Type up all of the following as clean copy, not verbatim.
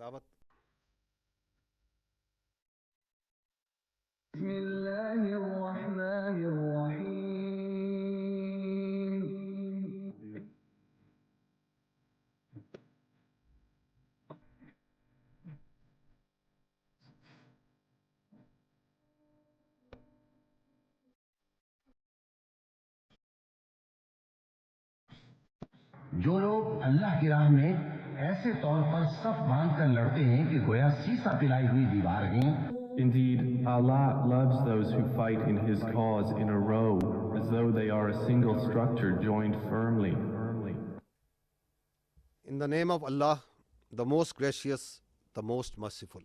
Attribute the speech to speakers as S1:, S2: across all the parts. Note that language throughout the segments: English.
S1: बगावत
S2: بسم الله الرحمن الرحيم. जो लोग अल्लाह की राह में ऐसे तौर पर सफ बांध कर लड़ते हैं कि गोया सीसा पिलाई हुई दीवार हैं.
S3: Indeed, Allah loves those who fight in His cause in a row, as though they are a single structure joined firmly.
S1: In the name of Allah, the most gracious, the most merciful.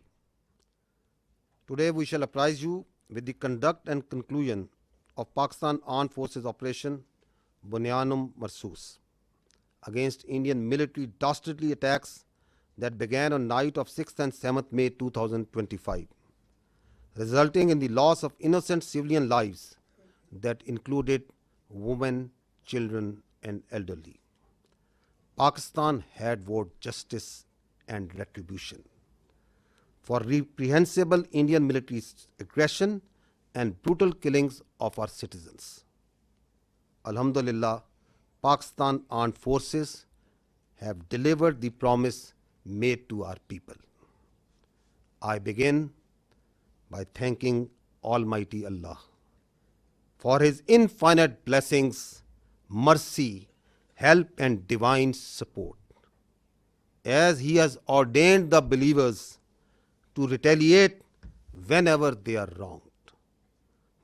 S1: Today we shall apprise you with the conduct and conclusion of Pakistan Armed Forces Operation Bunyanum Marsoos against Indian military dastardly attacks that began on night of 6th and 7th May 2025, resulting in the loss of innocent civilian lives that included women, children and elderly. Pakistan had vowed justice and retribution for reprehensible Indian military aggression and brutal killings of our citizens. Alhamdulillah, Pakistan Armed Forces have delivered the promise made to our people. I begin by thanking Almighty Allah for His infinite blessings, mercy, help and divine support, as He has ordained the believers to retaliate whenever they are wronged.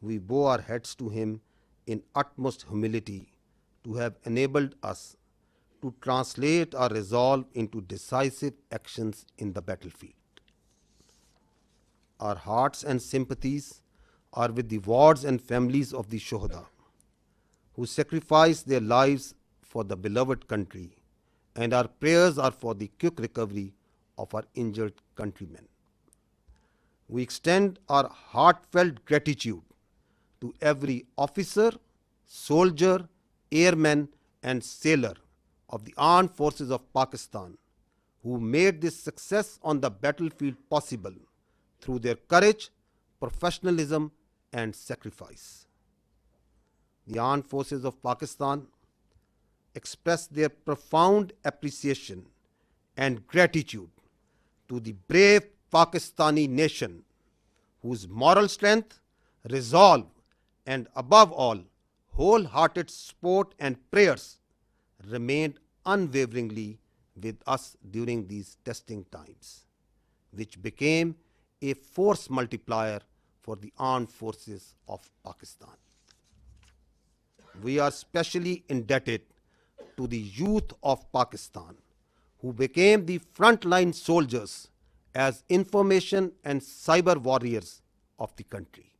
S1: We bow our heads to Him in utmost humility to have enabled us to translate our resolve into decisive actions in the battlefield. Our hearts and sympathies are with the wards and families of the Shuhada, who sacrificed their lives for the beloved country, and our prayers are for the quick recovery of our injured countrymen. We extend our heartfelt gratitude to every officer, soldier, airman and sailor of the Armed Forces of Pakistan who made this success on the battlefield possible through their courage, professionalism and sacrifice. The Armed Forces of Pakistan express their profound appreciation and gratitude to the brave Pakistani nation whose moral strength, resolve and above all wholehearted support and prayers remained unwaveringly with us during these testing times, which became a force multiplier for the Armed Forces of Pakistan. We are specially indebted to the youth of Pakistan, who became the frontline soldiers as information and cyber warriors of the country.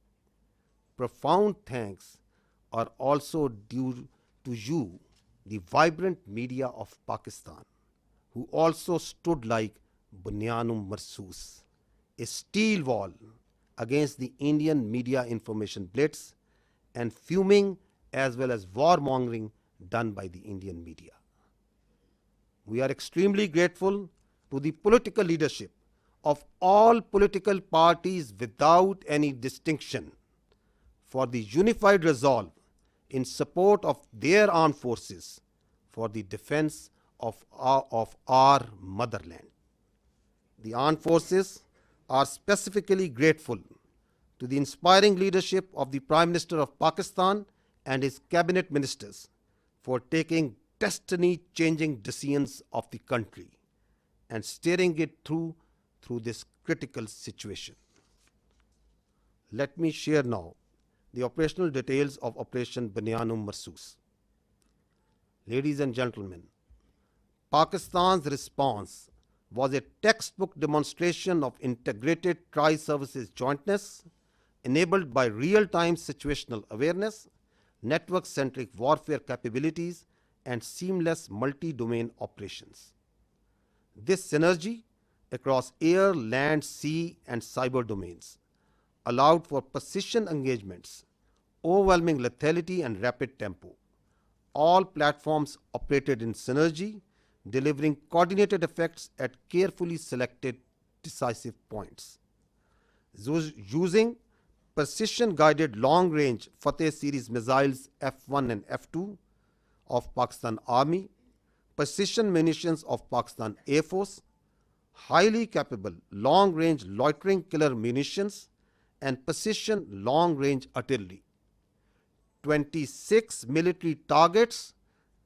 S1: Profound thanks are also due to you, the vibrant media of Pakistan, who also stood like Bunyanum Marsoos, a steel wall against the Indian media information blitz and fuming as well as warmongering done by the Indian media. We are extremely grateful to the political leadership of all political parties without any distinction for the unified resolve in support of their armed forces for the defense of our motherland. The armed forces are specifically grateful to the inspiring leadership of the Prime Minister of Pakistan and his cabinet ministers for taking destiny-changing decisions of the country and steering it through this critical situation. Let me share now the operational details of Operation Bunyanum Marsoos. Ladies and gentlemen, Pakistan's response was a textbook demonstration of integrated tri-services jointness enabled by real-time situational awareness, network-centric warfare capabilities, and seamless multi-domain operations. This synergy across air, land, sea, and cyber domains allowed for precision engagements, overwhelming lethality, and rapid tempo. All platforms operated in synergy delivering coordinated effects at carefully selected decisive points. Using precision-guided long-range Fateh series missiles F-1 and F-2 of Pakistan Army, precision munitions of Pakistan Air Force, highly capable long-range loitering killer munitions, and precision long-range artillery. 26 military targets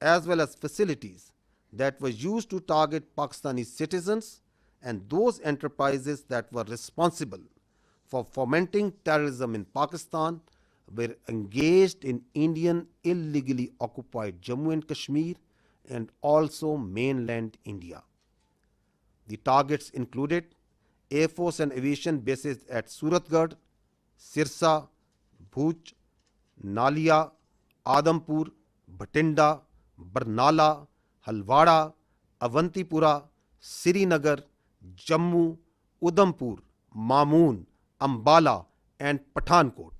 S1: as well as facilities that were used to target Pakistani citizens and those enterprises that were responsible for fomenting terrorism in Pakistan were engaged in Indian illegally occupied Jammu and Kashmir and also mainland India. The targets included Air Force and aviation bases at Suratgarh, Sirsa, Bhuj, Nalia, Adampur, Bhatinda, Barnala, Halwara, Avantipura, Srinagar, Jammu, Udhampur, Mamoon, Ambala and Pathankot,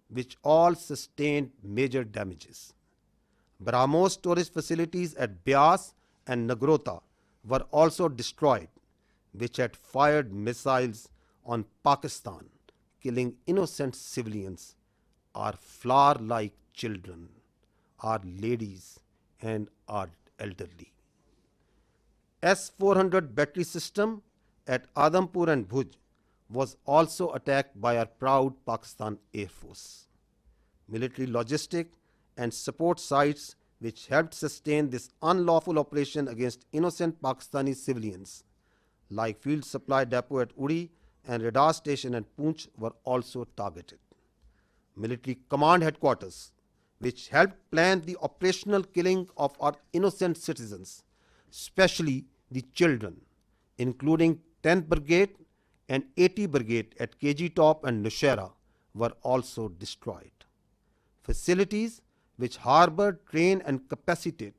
S1: which all sustained major damages. BrahMos storage facilities at Beas and Nagrota were also destroyed, which had fired missiles on Pakistan, killing innocent civilians, our flower-like children, our ladies and our elderly. S-400 battery system at Adampur and Bhuj was also attacked by our proud Pakistan Air Force. Military logistic and support sites which helped sustain this unlawful operation against innocent Pakistani civilians, like Field Supply Depot at Uri and radar station at Poonch, were also targeted. Military command headquarters, which helped plan the operational killing of our innocent citizens, especially the children, including 10th Brigade and 80 Brigade at KG Top and Nushaira, were also destroyed. Facilities which harbor, train and capacitate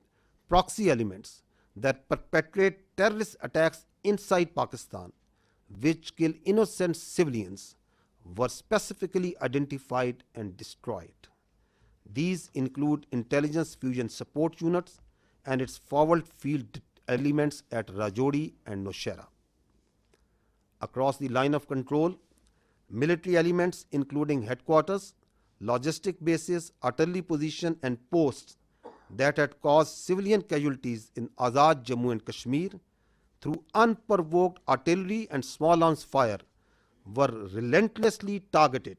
S1: proxy elements that perpetrate terrorist attacks inside Pakistan, which kill innocent civilians, were specifically identified and destroyed. These include intelligence fusion support units and its forward field elements at Rajouri and Nowshera. Across the line of control, military elements including headquarters, logistic bases, artillery position and posts that had caused civilian casualties in Azad Jammu and Kashmir through unprovoked artillery and small arms fire were relentlessly targeted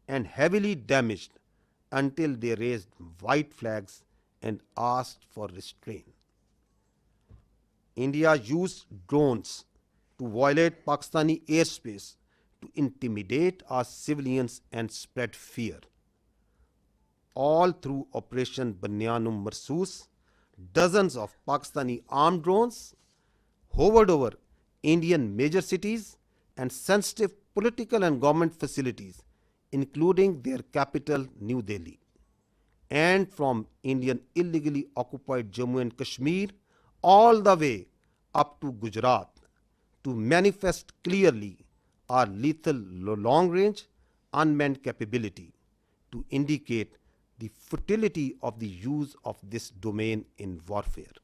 S1: and heavily damaged until they raised white flags and asked for restraint. India used drones to violate Pakistani airspace to intimidate our civilians and spread fear. All through Operation Banyanum Marsoos, dozens of Pakistani armed drones hovered over Indian major cities and sensitive political and government facilities, including their capital, New Delhi. And from Indian illegally occupied Jammu and Kashmir all the way up to Gujarat, to manifest clearly our lethal long-range unmanned capability, to indicate the futility of the use of this domain in warfare.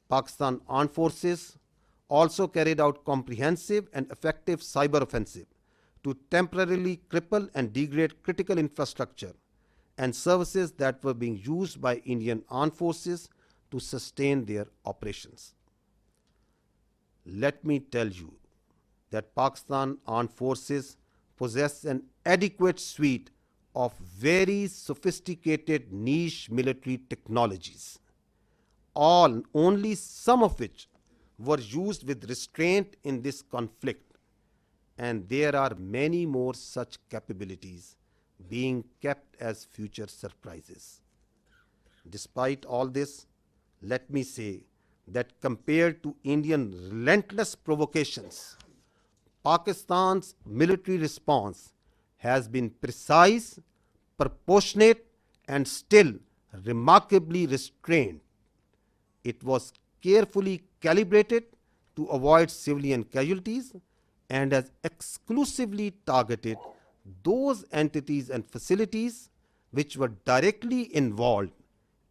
S1: Pakistan Armed Forces also carried out comprehensive and effective cyber offensive to temporarily cripple and degrade critical infrastructure and services that were being used by Indian Armed Forces to sustain their operations. Let me tell you that Pakistan Armed Forces possess an adequate suite of very sophisticated niche military technologies, only some of which were used with restraint in this conflict, and there are many more such capabilities being kept as future surprises. Despite all this, let me say that compared to Indian relentless provocations, Pakistan's military response has been precise, proportionate, and still remarkably restrained. It was carefully calibrated to avoid civilian casualties and has exclusively targeted those entities and facilities which were directly involved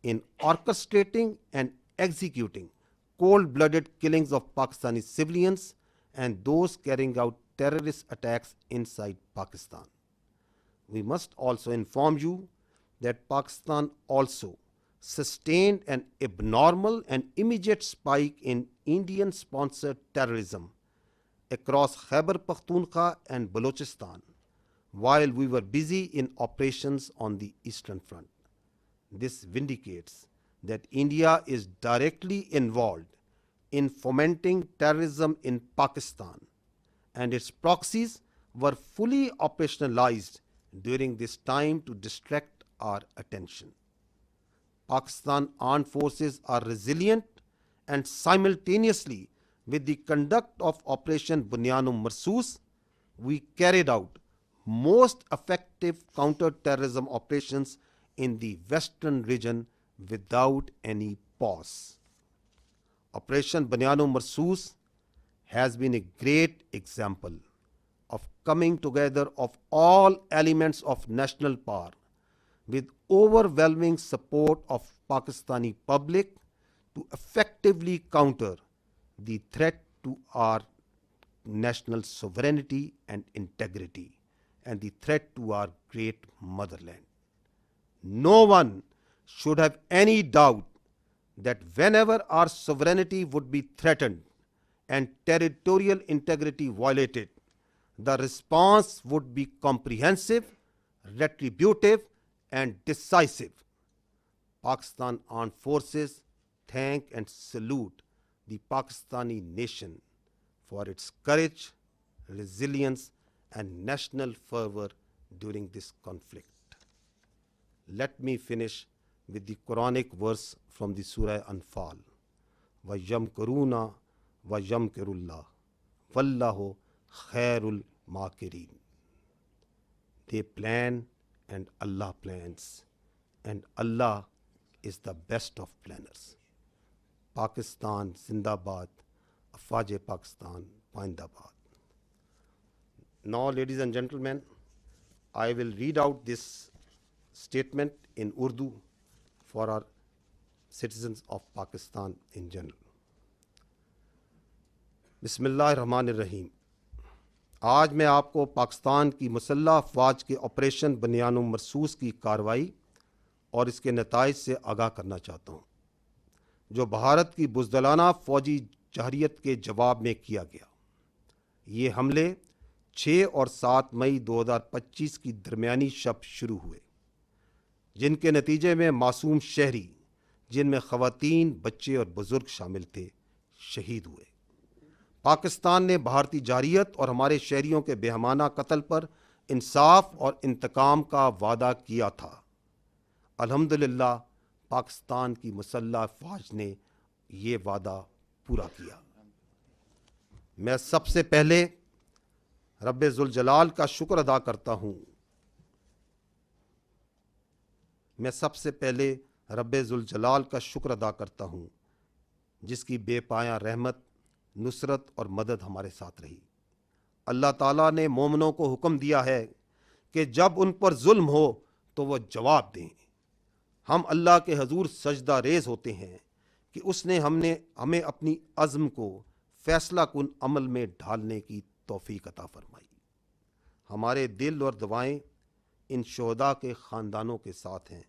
S1: in orchestrating and executing cold-blooded killings of Pakistani civilians and those carrying out terrorist attacks inside Pakistan. We must also inform you that Pakistan also sustained an abnormal and immediate spike in Indian-sponsored terrorism across Khyber Pakhtunkhwa and Balochistan while we were busy in operations on the Eastern Front. This vindicates that India is directly involved in fomenting terrorism in Pakistan, and its proxies were fully operationalized during this time to distract our attention. Pakistan armed forces are resilient, and simultaneously with the conduct of Operation Bunyan-e Marsoos, we carried out most effective counter-terrorism operations in the western region without any pause. Operation Bunyan-e Marsoos has been a great example of coming together of all elements of national power with overwhelming support of Pakistani public to effectively counter the threat to our national sovereignty and integrity and the threat to our great motherland. No one should have any doubt that whenever our sovereignty would be threatened and territorial integrity violated, the response would be comprehensive, retributive, and decisive. Pakistan Armed Forces thank and salute the Pakistani nation for its courage, resilience, and national fervor during this conflict. Let me finish with the Quranic verse from the Surah Anfal. وَيَمْكُرُونَ وَيَمْكِرُ اللَّهُ وَاللَّهُ خَيْرُ الْمَاكِرِينَ. They plan and Allah plans, and Allah is the best of planners. Pakistan Zindabad, Afwaj Pakistan Pindabad. Now, ladies and gentlemen, I will read out this statement in Urdu for our citizens of Pakistan in general. Bismillahirrahmanirrahim. آج میں آپ کو پاکستان کی مسلح افواج کے operation بنیان و مرسوس کی کارروائی اور اس کے نتائج سے آگاہ کرنا چاہتا ہوں، جو بھارت کی بزدلانہ فوجی جارحیت کے جواب میں کیا گیا۔ یہ حملے 6 اور 7 مئی 2025 کی درمیانی شب شروع ہوئے، جن کے نتیجے میں معصوم شہری، جن میں خواتین، بچے اور بزرگ شامل تھے، شہید ہوئے۔ پاکستان نے بھارتی جارحیت اور ہمارے شہریوں کے بےہمانہ قتل پر انصاف اور انتقام کا وعدہ کیا تھا۔ الحمدللہ پاکستان کی مسلح افواج نے یہ وعدہ پورا کیا۔ میں سب سے پہلے رب ذوالجلال کا شکر ادا کرتا ہوں جس کی بے پایاں رحمت، نصرت اور مدد ہمارے ساتھ رہی۔ اللہ تعالیٰ نے مومنوں کو حکم دیا ہے کہ جب ان پر ظلم ہو تو وہ جواب دیں۔ ہم اللہ کے حضور سجدہ ریز ہوتے ہیں کہ اس نے ہمیں اپنی عزم کو فیصلہ کن عمل میں ڈھالنے کی توفیق عطا فرمائی۔ ہمارے دل اور دعائیں ان شہداء کے خاندانوں کے ساتھ ہیں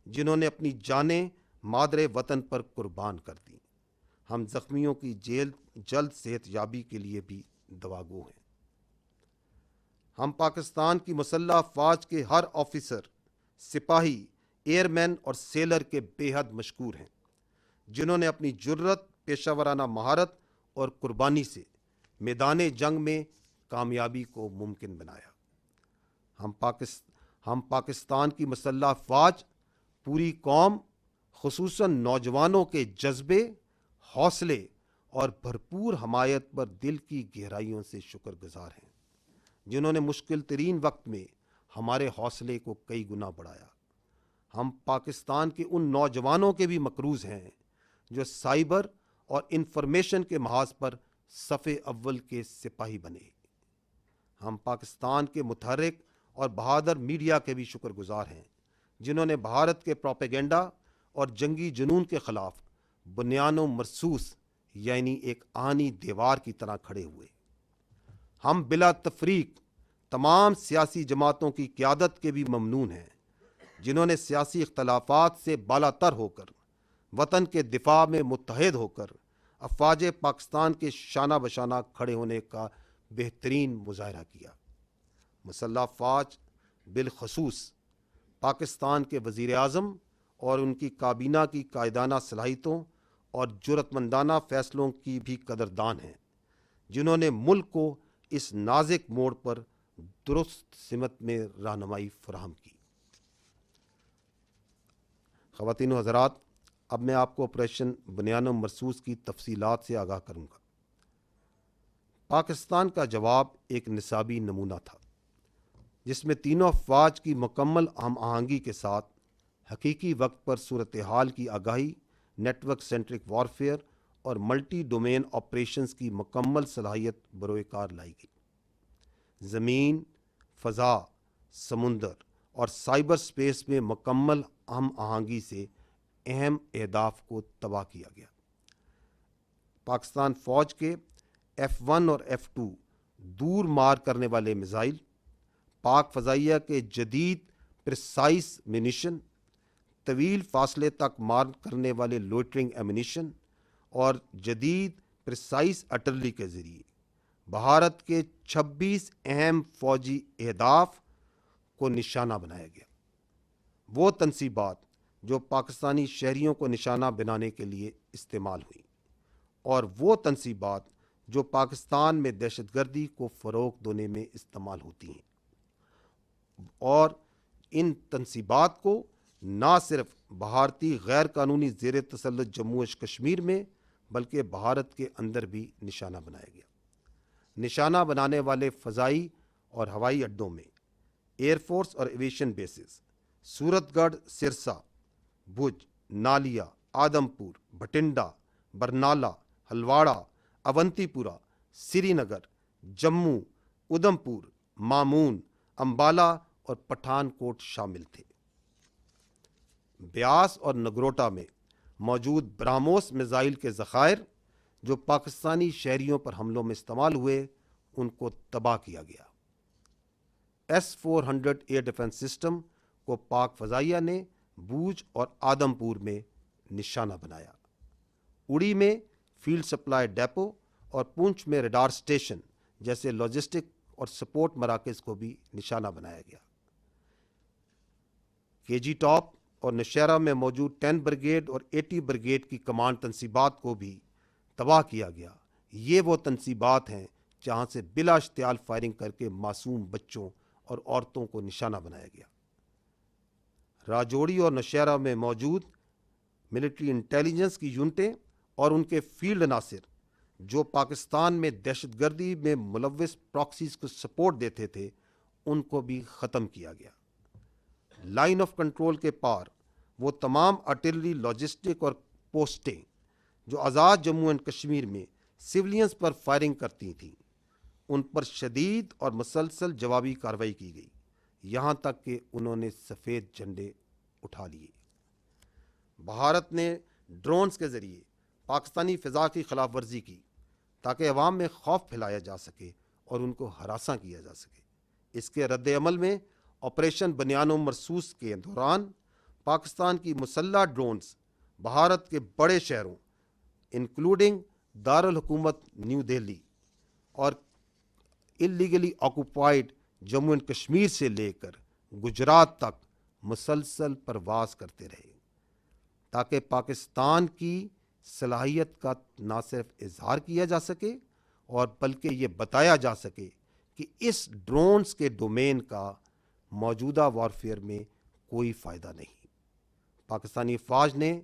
S1: جنہوں نے اپنی جانیں مادر وطن پر قربان کر دیں۔ ہم زخمیوں کی جلد صحت یابی کے لیے بھی دعاگو ہیں۔ ہم پاکستان کی مسلح افواج کے ہر آفیسر، سپاہی، ایئر مین اور سیلر کے بے حد مشکور ہیں، جنہوں نے اپنی جرت، پیشہ ورانہ مہارت اور قربانی سے میدان جنگ میں کامیابی کو ممکن بنایا۔ ہم پاکستان کی مسلح افواج پوری قوم، خصوصاً نوجوانوں کے جذبے، حوصلے اور بھرپور حمایت پر دل کی گہرائیوں سے شکر گزار ہیں، جنہوں نے مشکل ترین وقت میں ہمارے حوصلے کو کئی گنا بڑھایا۔ ہم پاکستان کے ان نوجوانوں کے بھی مقروض ہیں جو سائبر اور انفارمیشن کے محاذ پر صف اول کے سپاہی بنے۔ ہم پاکستان کے متحرک اور بہادر میڈیا کے بھی شکر گزار ہیں، جنہوں نے بھارت کے پروپیگنڈا اور جنگی جنون کے خلاف بنیان و مرسوس یعنی ایک آہنی دیوار کی طرح کھڑے ہوئے۔ ہم بلا تفریق تمام سیاسی جماعتوں کی قیادت کے بھی ممنون ہیں، جنہوں نے سیاسی اختلافات سے بالا تر ہو کر وطن کے دفاع میں متحد ہو کر افواج پاکستان کے شانہ بشانہ کھڑے ہونے کا بہترین مظاہرہ کیا۔ مسلح افواج بالخصوص پاکستان کے وزیر اعظم اور ان کی کابینہ کی قائدانہ صلاحیتوں اور جرأت مندانہ فیصلوں کی بھی قدردان ہیں، جنہوں نے ملک کو اس نازک موڑ پر درست سمت میں رہنمائی فراہم کی۔ خواتین و حضرات، اب میں آپ کو آپریشن بنیان و مرصوص کی تفصیلات سے آگاہ کروں گا۔ پاکستان کا جواب ایک نصابی نمونہ تھا، جس میں تینوں افواج کی مکمل ہم آہنگی کے ساتھ حقیقی وقت پر صورتحال کی آگاہی، نیٹ ورک سینٹرک وارفیئر اور ملٹی ڈومین آپریشنز کی مکمل صلاحیت بروئے کار لائی گئی۔ زمین، فضا، سمندر اور سائبر سپیس میں مکمل ہم آہنگی سے اہم اہداف کو تباہ کیا گیا۔ پاکستان فوج کے F-1 اور F-2 دور مار کرنے والے میزائل، پاک فضائیہ کے جدید پریسائز منیشن، طویل فاصلے تک مار کرنے والے لوئٹرنگ ایمونیشن اور جدید پریسائز آرٹلری کے ذریعے بھارت کے 26 اہم فوجی اہداف کو نشانہ بنایا گیا۔ وہ تنصیبات جو پاکستانی شہریوں کو نشانہ بنانے کے لیے استعمال ہوئیں، اور وہ تنصیبات جو پاکستان میں دہشت گردی کو فروغ دینے میں استعمال ہوتی ہیں، اور ان تنصیبات کو نہ صرف بھارتی غیر قانونی زیر تسلط جموں و کشمیر میں بلکہ بھارت کے اندر بھی نشانہ بنایا گیا۔ نشانہ بنانے والے فضائی اور ہوائی اڈوں میں ایئر فورس اور ایویشن بیسز سورت گڑھ، سرسا، بھج، نالیا، آدم پور، بھٹنڈا، برنالہ، ہلواڑہ، اونتی پورہ، سری نگر، جموں، ادھم پور، مامون، امبالہ اور پٹھان کوٹ شامل تھے۔ بیاس اور نگروٹا میں موجود براموس میزائل کے ذخائر جو پاکستانی شہریوں پر حملوں میں استعمال ہوئے، ان کو تباہ کیا گیا۔ S-400 ایئر ڈیفنس سسٹم کو پاک فضائیہ نے بوجھ اور آدم پور میں نشانہ بنایا۔ اڑی میں فیلڈ سپلائی ڈیپو اور پونچھ میں ریڈار سٹیشن جیسے لاجسٹک اور سپورٹ مراکز کو بھی نشانہ بنایا گیا۔ کے جی ٹاپ اور نوشہرہ میں موجود 10 بریگیڈ اور 80 بریگیڈ کی کمانڈ تنصیبات کو بھی تباہ کیا گیا۔ یہ وہ تنصیبات ہیں جہاں سے بلا اشتعال فائرنگ کر کے معصوم بچوں اور عورتوں کو نشانہ بنایا گیا۔ راجوڑی اور نوشہرہ میں موجود ملٹری انٹیلیجنس کی یونٹیں اور ان کے فیلڈ عناصر جو پاکستان میں دہشت گردی میں ملوث پراکسیز کو سپورٹ دیتے تھے، ان کو بھی ختم کیا گیا۔ لائن آف کنٹرول کے پار وہ تمام آرٹلری، لاجسٹک اور پوسٹیں جو آزاد جموں اینڈ کشمیر میں سویلینز پر فائرنگ کرتی تھیں، ان پر شدید اور مسلسل جوابی کارروائی کی گئی، یہاں تک کہ انہوں نے سفید جھنڈے اٹھا لیے۔ بھارت نے ڈرونز کے ذریعے پاکستانی فضا کی خلاف ورزی کی تاکہ عوام میں خوف پھیلایا جا سکے اور ان کو ہراساں کیا جا سکے۔ اس کے رد عمل میں آپریشن بنیان و مرصوص کے دوران پاکستان کی مسلح ڈرونز بھارت کے بڑے شہروں انکلوڈنگ دارالحکومت نیو دہلی اور اللیگلی آکوپائڈ جموں اینڈ کشمیر سے لے کر گجرات تک مسلسل پرواز کرتے رہے، تاکہ پاکستان کی صلاحیت کا نہ صرف اظہار کیا جا سکے اور بلکہ یہ بتایا جا سکے کہ اس ڈرونز کے ڈومین کا موجودہ وارفیئر میں کوئی فائدہ نہیں۔ پاکستانی افواج نے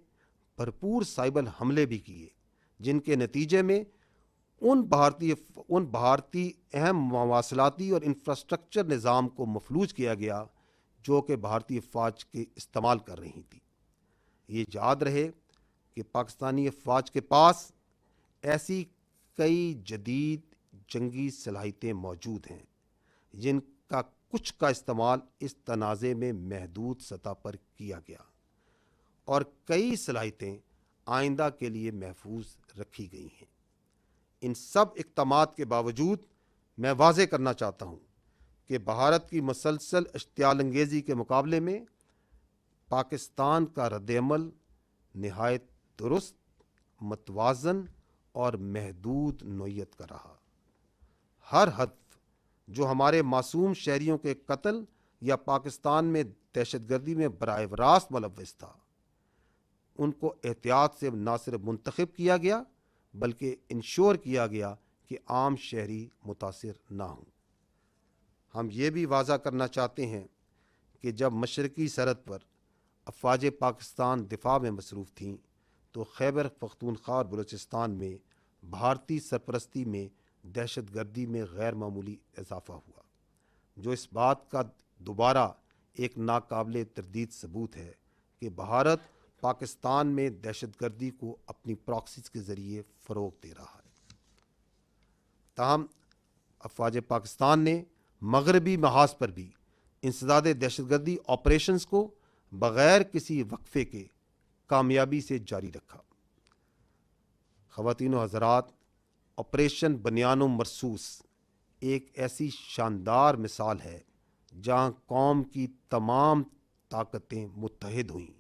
S1: بھرپور سائبر حملے بھی کیے، جن کے نتیجے میں ان بھارتی اہم مواصلاتی اور انفراسٹرکچر نظام کو مفلوج کیا گیا جو کہ بھارتی افواج کے استعمال کر رہی تھی۔ یہ یاد رہے کہ پاکستانی افواج کے پاس ایسی کئی جدید جنگی صلاحیتیں موجود ہیں جن کا کچھ کا استعمال اس تنازع میں محدود سطح پر کیا گیا، اور کئی صلاحیتیں آئندہ کے لیے محفوظ رکھی گئی ہیں۔ ان سب اقدامات کے باوجود میں واضح کرنا چاہتا ہوں کہ بھارت کی مسلسل اشتعال انگیزی کے مقابلے میں پاکستان کا رد عمل نہایت درست، متوازن اور محدود نوعیت کا رہا۔ ہر ہدف جو ہمارے معصوم شہریوں کے قتل یا پاکستان میں دہشت گردی میں براہ راست ملوث تھا، ان کو احتیاط سے نہ صرف منتخب کیا گیا بلکہ انشور کیا گیا کہ عام شہری متاثر نہ ہوں۔ ہم یہ بھی واضح کرنا چاہتے ہیں کہ جب مشرقی سرحد پر افواج پاکستان دفاع میں مصروف تھیں تو خیبر پختونخوا اور بلوچستان میں بھارتی سرپرستی میں دہشت گردی میں غیر معمولی اضافہ ہوا، جو اس بات کا دوبارہ ایک ناقابل تردید ثبوت ہے کہ بھارت پاکستان میں دہشت گردی کو اپنی پراکسیز کے ذریعے فروغ دے رہا ہے۔ تاہم افواج پاکستان نے مغربی محاذ پر بھی انسداد دہشت گردی آپریشنز کو بغیر کسی وقفے کے کامیابی سے جاری رکھا۔ خواتین و حضرات، آپریشن بنیان و مرصوص ایک ایسی شاندار مثال ہے جہاں قوم کی تمام طاقتیں متحد ہوئیں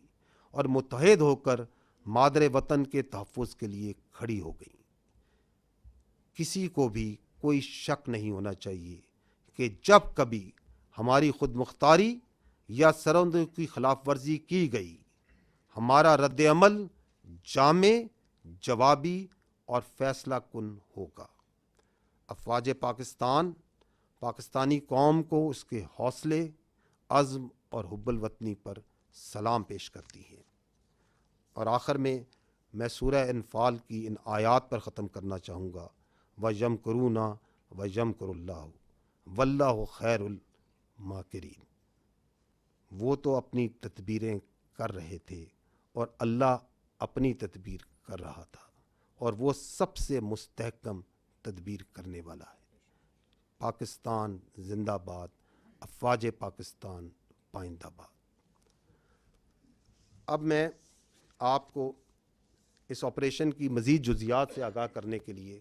S1: اور متحد ہو کر مادر وطن کے تحفظ کے لیے کھڑی ہو گئیں۔ کسی کو بھی کوئی شک نہیں ہونا چاہیے کہ جب کبھی ہماری خود مختاری یا سرحدوں کی خلاف ورزی کی گئی، ہمارا رد عمل جامع، جوابی اور فیصلہ کن ہوگا۔ افواج پاکستان پاکستانی قوم کو اس کے حوصلے، عزم اور حب الوطنی پر سلام پیش کرتی ہے۔ اور آخر میں سورہ انفال کی ان آیات پر ختم کرنا چاہوں گا، وَيَمْكُرُونَ وَيَمْكُرُ اللَّهُ وَاللَّهُ خَيْرُ الْمَاكِرِينَ۔ وہ تو اپنی تدبیریں کر رہے تھے اور اللہ اپنی تدبیر کر رہا تھا، اور وہ سب سے مستحکم تدبیر کرنے والا ہے۔ پاکستان زندہ باد، افواج پاکستان پائندہ باد۔ اب میں آپ کو اس آپریشن کی مزید جزیات سے آگاہ کرنے کے لیے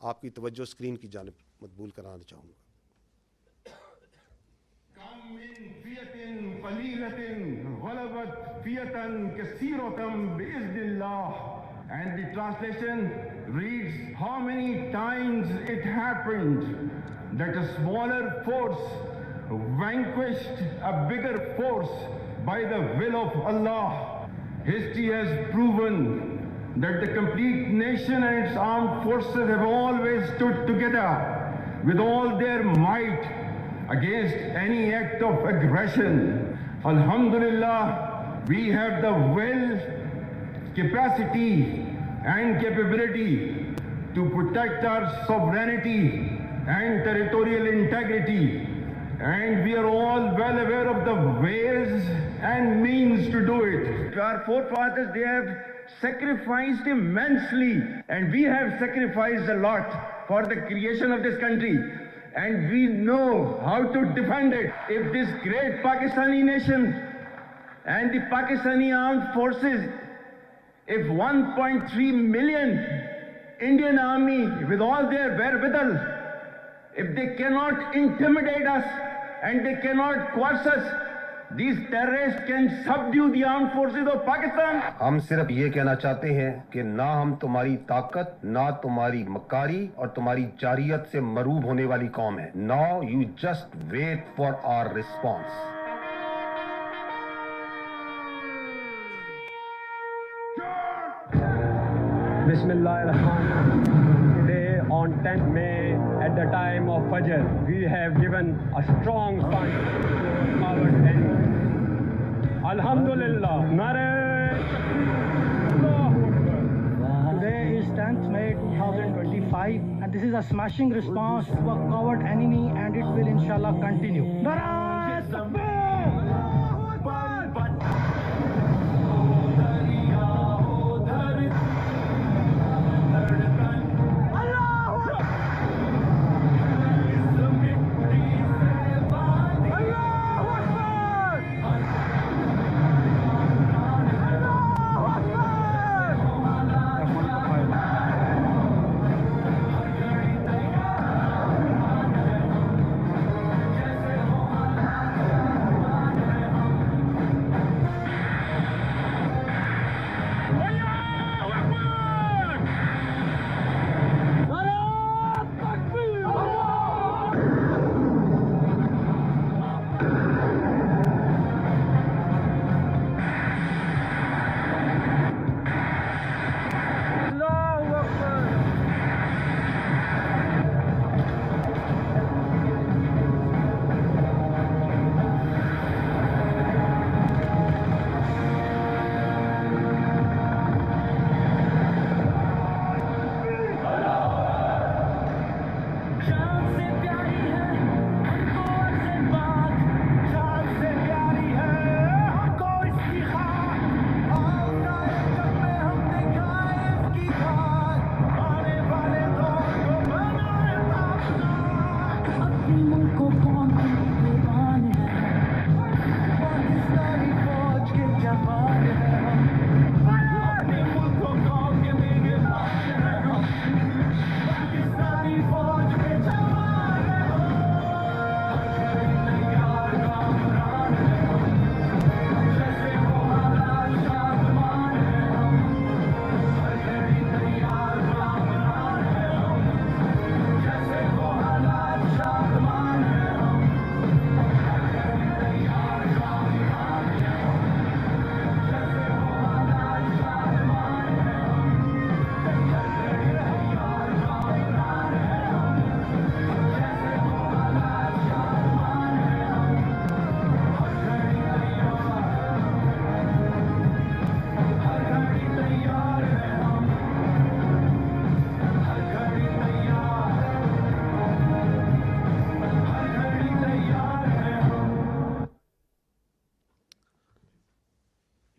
S1: آپ کی توجہ اسکرین کی جانب مقبول کرانا چاہوں گا۔
S4: كم من فئة قليلة غلبت فئة كثيرة بإذن الله. And the translation reads, how many times it happened that a smaller force vanquished a bigger force by the will of Allah. History has proven that the complete nation and its armed forces have always stood together with all their might against any act of aggression. Alhamdulillah, we have the will, capacity and capability to protect our sovereignty and territorial integrity, and we are all well aware of the ways and means to do it. Our forefathers, they have sacrificed immensely, and we have sacrificed a lot for the creation of this country, and we know how to defend it. If this great Pakistani nation and the Pakistani armed forces, if 1.3 million Indian army with all their wherewithal, if they cannot intimidate us and they cannot coerce us, these terrorists can subdue the armed forces of Pakistan.
S1: ہم صرف یہ کہنا چاہتے ہیں کہ نہ ہم تمہاری طاقت، نہ تمہاری مکاری اور تمہاری جارحیت سے مروب ہونے والی قوم ہے۔ Now you just wait for our response.
S5: Bismillah ar-Rahman. Today on 10th May at the time of Fajr, we have given a strong fight to our enemy. Alhamdulillah. Nare.
S6: Today is 10th May 2025 and this is a smashing response to a coward enemy, and it will inshallah continue. Nare Takbir!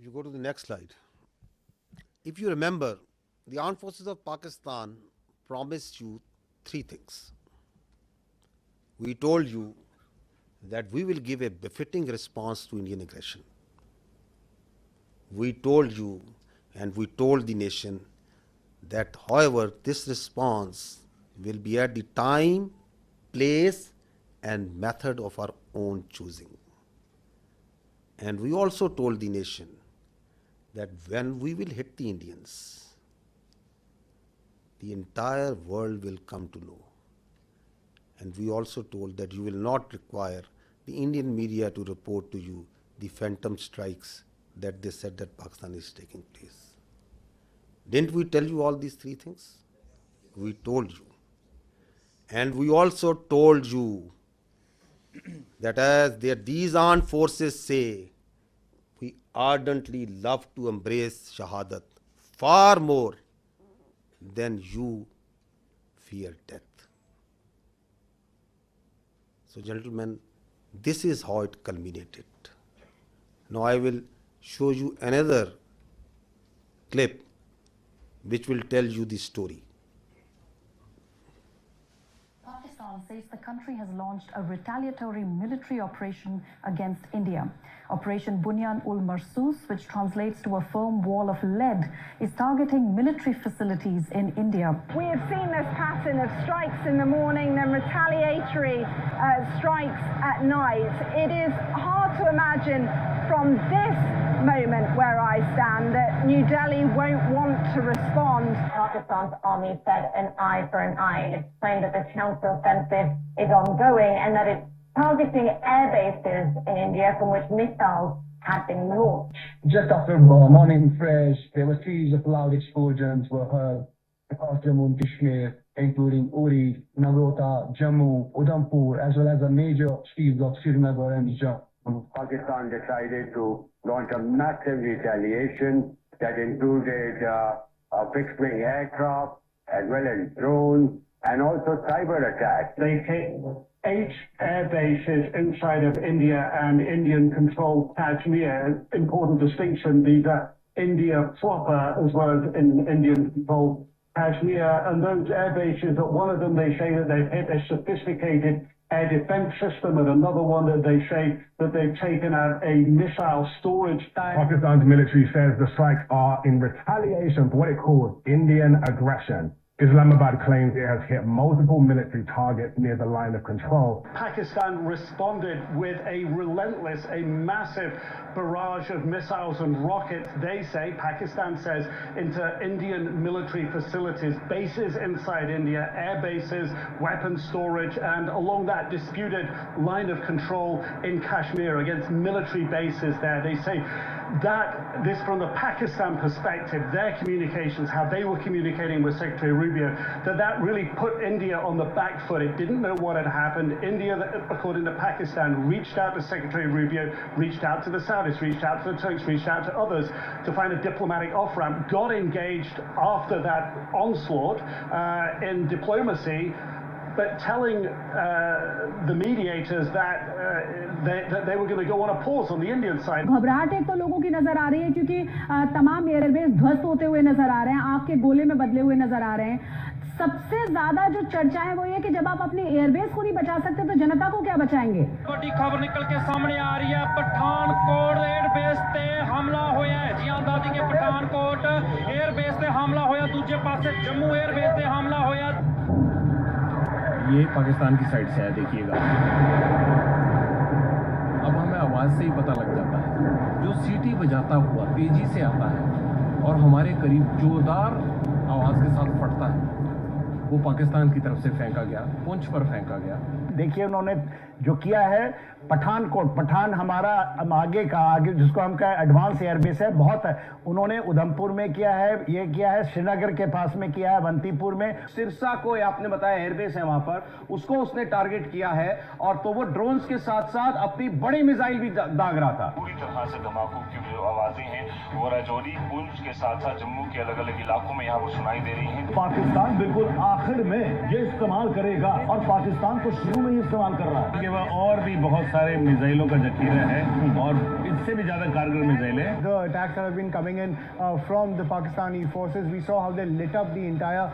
S1: If you go to the next slide. If you remember, the armed forces of Pakistan promised you three things. We told you that we will give a befitting response to Indian aggression. We told you and we told the nation that, however, this response will be at the time, place, and method of our own choosing. And we also told the nation that when we will hit the Indians, the entire world will come to know. And we also told that you will not require the Indian media to report to you the phantom strikes that they said that Pakistan is taking place. Didn't we tell you all these three things? We told you. And we also told you that as these armed forces say, we ardently love to embrace Shahadat far more than you fear death. So gentlemen, this is how it culminated. Now I will show you another clip which will tell you the story.
S7: Pakistan says the country has launched a retaliatory military operation against India. Operation Bunyan ul Marsus, which translates to a firm wall of lead, is targeting military facilities in India.
S8: We have seen this pattern of strikes in the morning, then retaliatory strikes at night. It is hard to imagine from this moment where I stand that New Delhi won't want to respond.
S9: Pakistan's army said an eye for an eye. It's claimed that the counter-offensive is ongoing and that it's targeting air bases in India from which missiles had been launched.
S2: Just after morning fresh, there were series of loud explosions were heard across Jammu and Kashmir, including Uri, Nagrota, Jammu, Udhampur, as well as the major cities of Srinagar and Jammu.
S4: Pakistan decided to launch a massive retaliation that included fixed-wing aircraft as well as drones and also cyber attacks.
S5: They hit 8 air bases inside of India and Indian-controlled Kashmir. Important distinction, these are India proper as well as in Indian-controlled Kashmir. And those air bases, one of them they say that they've hit a sophisticated air defense system, and another one that they say that they've taken out a missile storage tank.
S4: Pakistan's military says the strikes are in retaliation for what it calls Indian aggression. Islamabad claims it has hit multiple military targets near the line of control.
S5: Pakistan responded with a relentless, a massive barrage of missiles and rockets, they say, Pakistan says, into Indian military facilities, bases inside India, air bases, weapons storage, and along that disputed line of control in Kashmir against military bases there. They say that this, from the Pakistan perspective, their communications, how they were communicating with Secretary Rubio, that really put India on the back foot. It didn't know what had happened. India, according to Pakistan, reached out to Secretary Rubio, reached out to the Saudis, reached out to the Turks, reached out to others to find a diplomatic off-ramp, got engaged after that onslaught in diplomacy, but telling the mediators that they were going to go on a pause on the Indian side.
S10: घबराहट एक तो लोगों की नजर आ रही है क्योंकि तमाम एयरबेस ध्वस्त होते हुए नजर आ रहे हैं, आग के गोले में बदले हुए नजर आ रहे हैं. सबसे ज्यादा जो चर्चा है वो ये कि जब आप अपनी एयरबेस को नहीं बचा सकते तो जनता को क्या बचाएंगे.
S11: बड़ी खबर निकल के सामने आ रही है. पठानकोट एयरबेस ते हमला होया है. जी दादी के पठानकोट एयरबेस ते हमला होया. दूसरे पासे जम्मू एयरबेस ते हमला होया.
S3: ये पाकिस्तान की साइड से है, देखिएगा. अब हमें आवाज़ से ही पता लग जाता है. जो सीटी बजाता हुआ तेजी से आता है और हमारे करीब जोरदार आवाज़ के साथ फटता है, वो पाकिस्तान की तरफ से फेंका गया, पुंछ पर फेंका गया.
S2: देखिए उन्होंने जो किया है पठानकोट, पठान हमारा आगे जिसको हम कहें एडवांस एयरबेस है, बहुत है. उन्होंने उधमपुर में किया है, ये किया है श्रीनगर के पास में किया है, अवंतीपुर में.
S12: सिरसा को आपने बताया एयरबेस है वहां पर, उसको उसने टारगेट किया है और तो वो ड्रोन्स के साथ साथ अपनी बड़ी मिसाइल भी दाग रहा था.
S13: पूरी तरह से धमाकों की जो आवाजें हैं वो राजौरी, पुंछ के साथ साथ जम्मू के अलग अलग इलाकों में यहाँ पर सुनाई दे रही हैं.
S2: पाकिस्तान बिल्कुल
S14: आखिर में ये इस्तेमाल करेगा और पाकिस्तान को शुरू में ही इस्तेमाल कर रहा है। वह और भी बहुत सारे मिसाइलों का जखीरा है और इससे भी ज्यादा कारगर मिसाइल है।
S2: The attacks that have been coming in from the Pakistani forces, we saw how they lit up the entire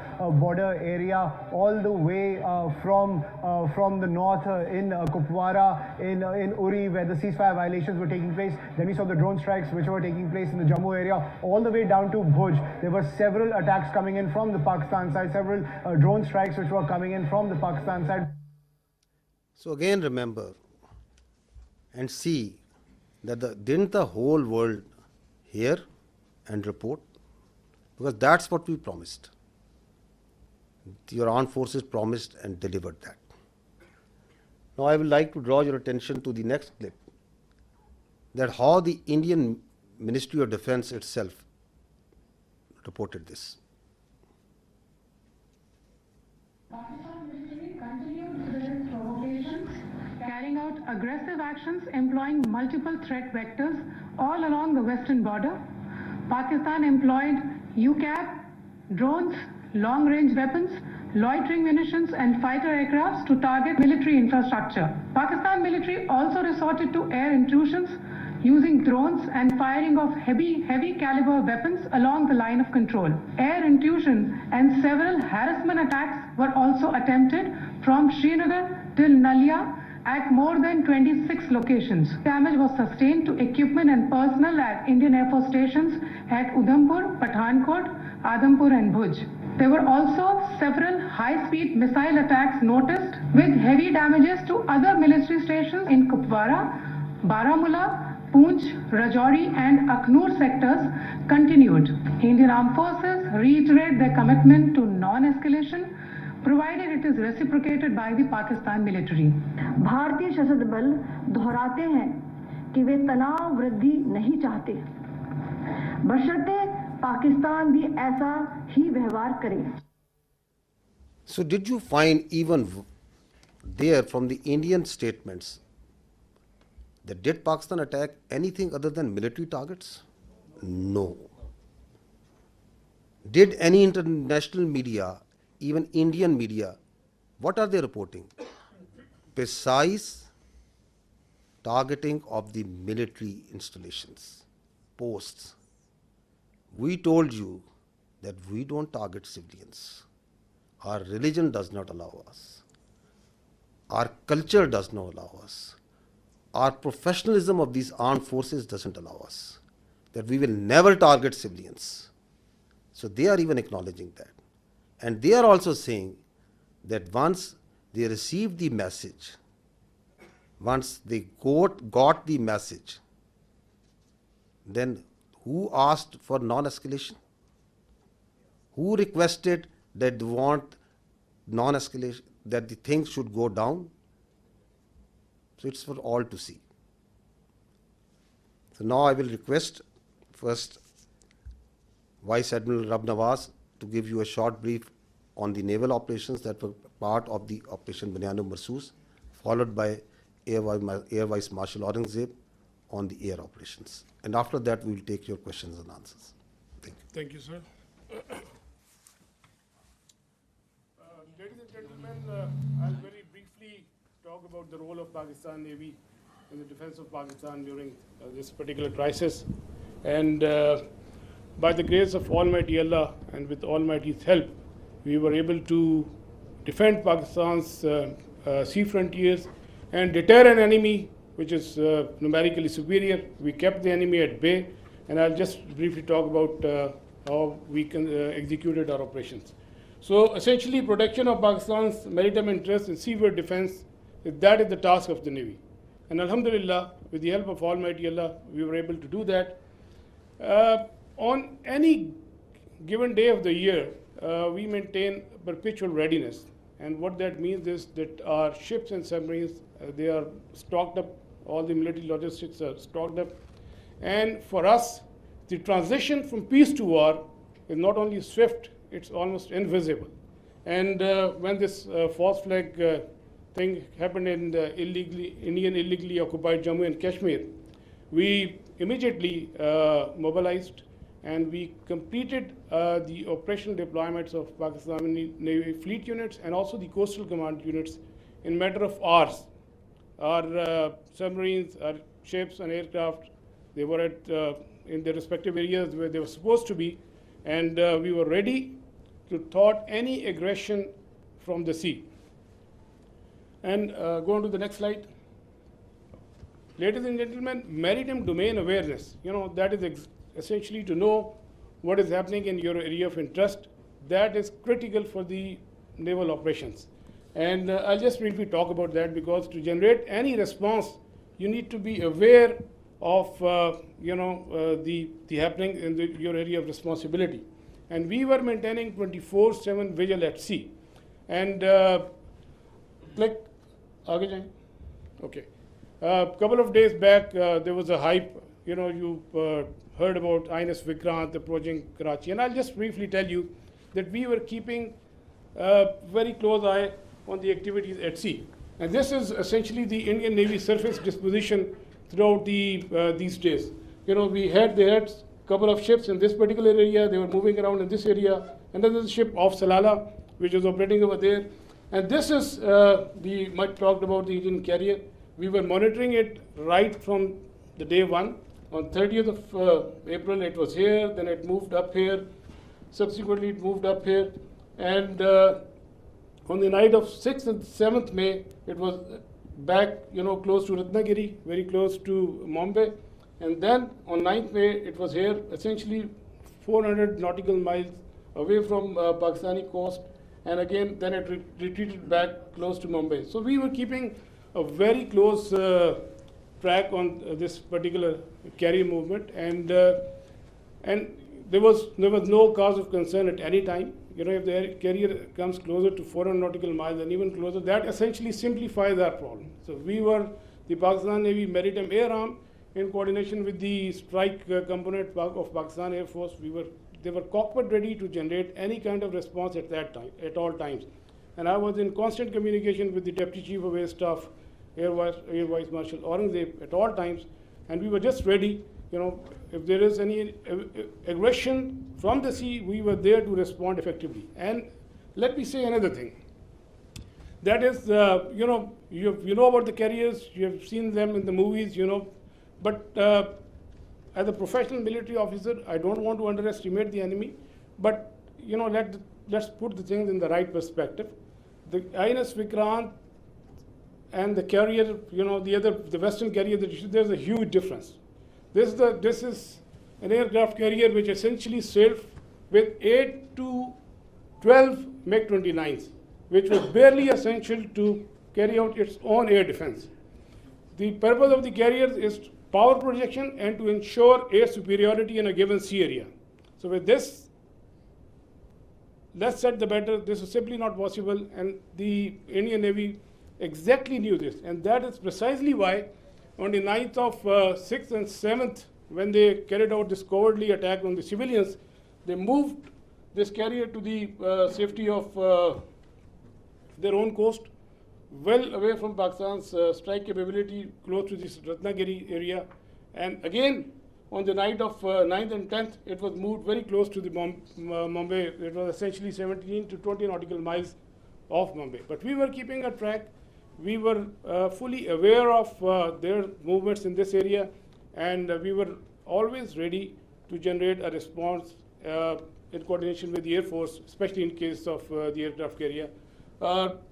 S2: border area all the way from the north in Kupwara, in Uri, where the ceasefire violations were taking place. Then we saw the drone strikes which were taking place in the Jammu area, all the way down to Bhuj. There were several attacks coming in from the Pakistan side, several drone strikes which were coming in from the Pakistan side.
S1: So again remember and see that didn't the whole world hear and report? Because that's what we promised. Your armed forces promised and delivered that. Now I would like to draw your attention to the next clip, that how the Indian Ministry of Defense itself reported this.
S15: Pakistan military continued with its provocations, carrying out aggressive actions employing multiple threat vectors all along the western border. Pakistan employed UCAV, drones, long-range weapons, loitering munitions and fighter aircrafts to target military infrastructure. Pakistan military also resorted to air intrusions using drones and firing of heavy caliber weapons along the line of control. Air intrusion and several harassment attacks were also attempted from Srinagar till Nalia at more than 26 locations. Damage was sustained to equipment and personnel at Indian Air Force stations at Udhampur, Pathankot, Adhampur and Bhuj. There were also several high-speed missile attacks noticed with heavy damages to other military stations in Kupwara, Baramulla, Poonch, Rajouri and Aknoor sectors continued. Indian Armed Forces reiterate their commitment to non-escalation, provided it is reciprocated by the Pakistan military.
S16: भारतीय सशस्त्र बल दोहराते हैं कि वे तनाव वृद्धि नहीं चाहते, बशर्ते पाकिस्तान भी ऐसा ही व्यवहार करे.
S1: So did you find even there from the Indian statements that did Pakistan attack anything other than military targets? No. Did any international media, even Indian media, what are they reporting? Precise targeting of the military installations, posts. We told you that we don't target civilians. Our religion does not allow us. Our culture does not allow us. Our professionalism of these armed forces doesn't allow us. That we will never target civilians. So they are even acknowledging that. And they are also saying that once they received the message, once they got the message, then who asked for non-escalation? Who requested that they want non-escalation, that the things should go down? So it's for all to see. So now I will request first Vice Admiral Rab Nawaz to give you a short brief on the naval operations that were part of the Operation Bunyan Marsoos, followed by Air Vice Marshal Aurangzeb on the air operations. And after that, we will take your questions and answers. Thank you.
S17: Thank you, sir. Ladies and gentlemen, I'll very briefly talk about the role of Pakistan Navy in the defense of Pakistan during this particular crisis. And by the grace of Almighty Allah and with Almighty's help, we were able to defend Pakistan's sea frontiers and deter an enemy which is numerically superior. We kept the enemy at bay, and I'll just briefly talk about how we executed our operations. So essentially, protection of Pakistan's maritime interests and seaworld defense, that is the task of the Navy. And Alhamdulillah, with the help of Almighty Allah, we were able to do that. On any given day of the year, we maintain perpetual readiness. And what that means is that our ships and submarines, they are stocked up, all the military logistics are stocked up. And for us, the transition from peace to war is not only swift, it's almost invisible. And when this false flag thing happened in the Indian illegally occupied Jammu and Kashmir, we immediately mobilized and we completed the operational deployments of Pakistani Navy fleet units and also the coastal command units in matter of hours. Our submarines, our ships and aircraft, they were in their respective areas where they were supposed to be, and we were ready to thwart any aggression from the sea. And go on to the next slide. Ladies and gentlemen, maritime domain awareness, that is essentially to know what is happening in your area of interest. That is critical for the naval operations. And I'll just briefly talk about that, because to generate any response, you need to be aware of the happening in your area of responsibility. And we were maintaining 24/7 vigil at sea. And okay. A couple of days back, there was a hype. You heard about INS Vikrant approaching Karachi, and I'll just briefly tell you that we were keeping a very close eye on the activities at sea. And this is essentially the Indian Navy surface disposition throughout these days. We had a couple of ships in this particular area. They were moving around in this area. Another ship off Salalah, which was operating over there. And this is the much talked about the Indian carrier. We were monitoring it right from the day one. On 30th of April, it was here. Then it moved up here. Subsequently, it moved up here. And on the night of 6th and 7th May, it was back, close to Ratnagiri, very close to Mumbai. And then on 9th May, it was here, essentially 400 nautical miles away from Pakistani coast. And again, then it retreated back close to Mumbai. So we were keeping a very close track on this particular carrier movement, and there was no cause of concern at any time. If the carrier comes closer to 400 nautical miles and even closer, that essentially simplifies our problem. So we were the Pakistan Navy Maritime Air Arm, in coordination with the strike component of Pakistan Air Force. They were cockpit ready to generate any kind of response at that time, at all times. And I was in constant communication with the Deputy Chief of Air Staff, Air Vice Marshal Aurangzeb, at all times, and we were just ready. If there is any aggression from the sea, we were there to respond effectively. And let me say another thing. That is, you know about the carriers, you have seen them in the movies, but as a professional military officer, I don't want to underestimate the enemy, but let's put the things in the right perspective. The INS Vikrant and the carrier, the Western carrier, there's a huge difference. This is an aircraft carrier which essentially sailed with 8 to 12 MiG-29s, which was barely essential to carry out its own air defense. The purpose of the carrier is power projection and to ensure air superiority in a given sea area. So with this, less said the better. This is simply not possible, and the Indian Navy exactly knew this, and that is precisely why on the 9th of 6th and 7th, when they carried out this cowardly attack on the civilians, they moved this carrier to the safety of their own coast, well away from Pakistan's strike capability, close to this Ratnagiri area. And again, on the night of 9th and 10th, it was moved very close to the Mumbai. It was essentially 17 to 20 nautical miles off Mumbai. But we were keeping a track. We were fully aware of their movements in this area, and we were always ready to generate a response in coordination with the Air Force, especially in case of the aircraft carrier.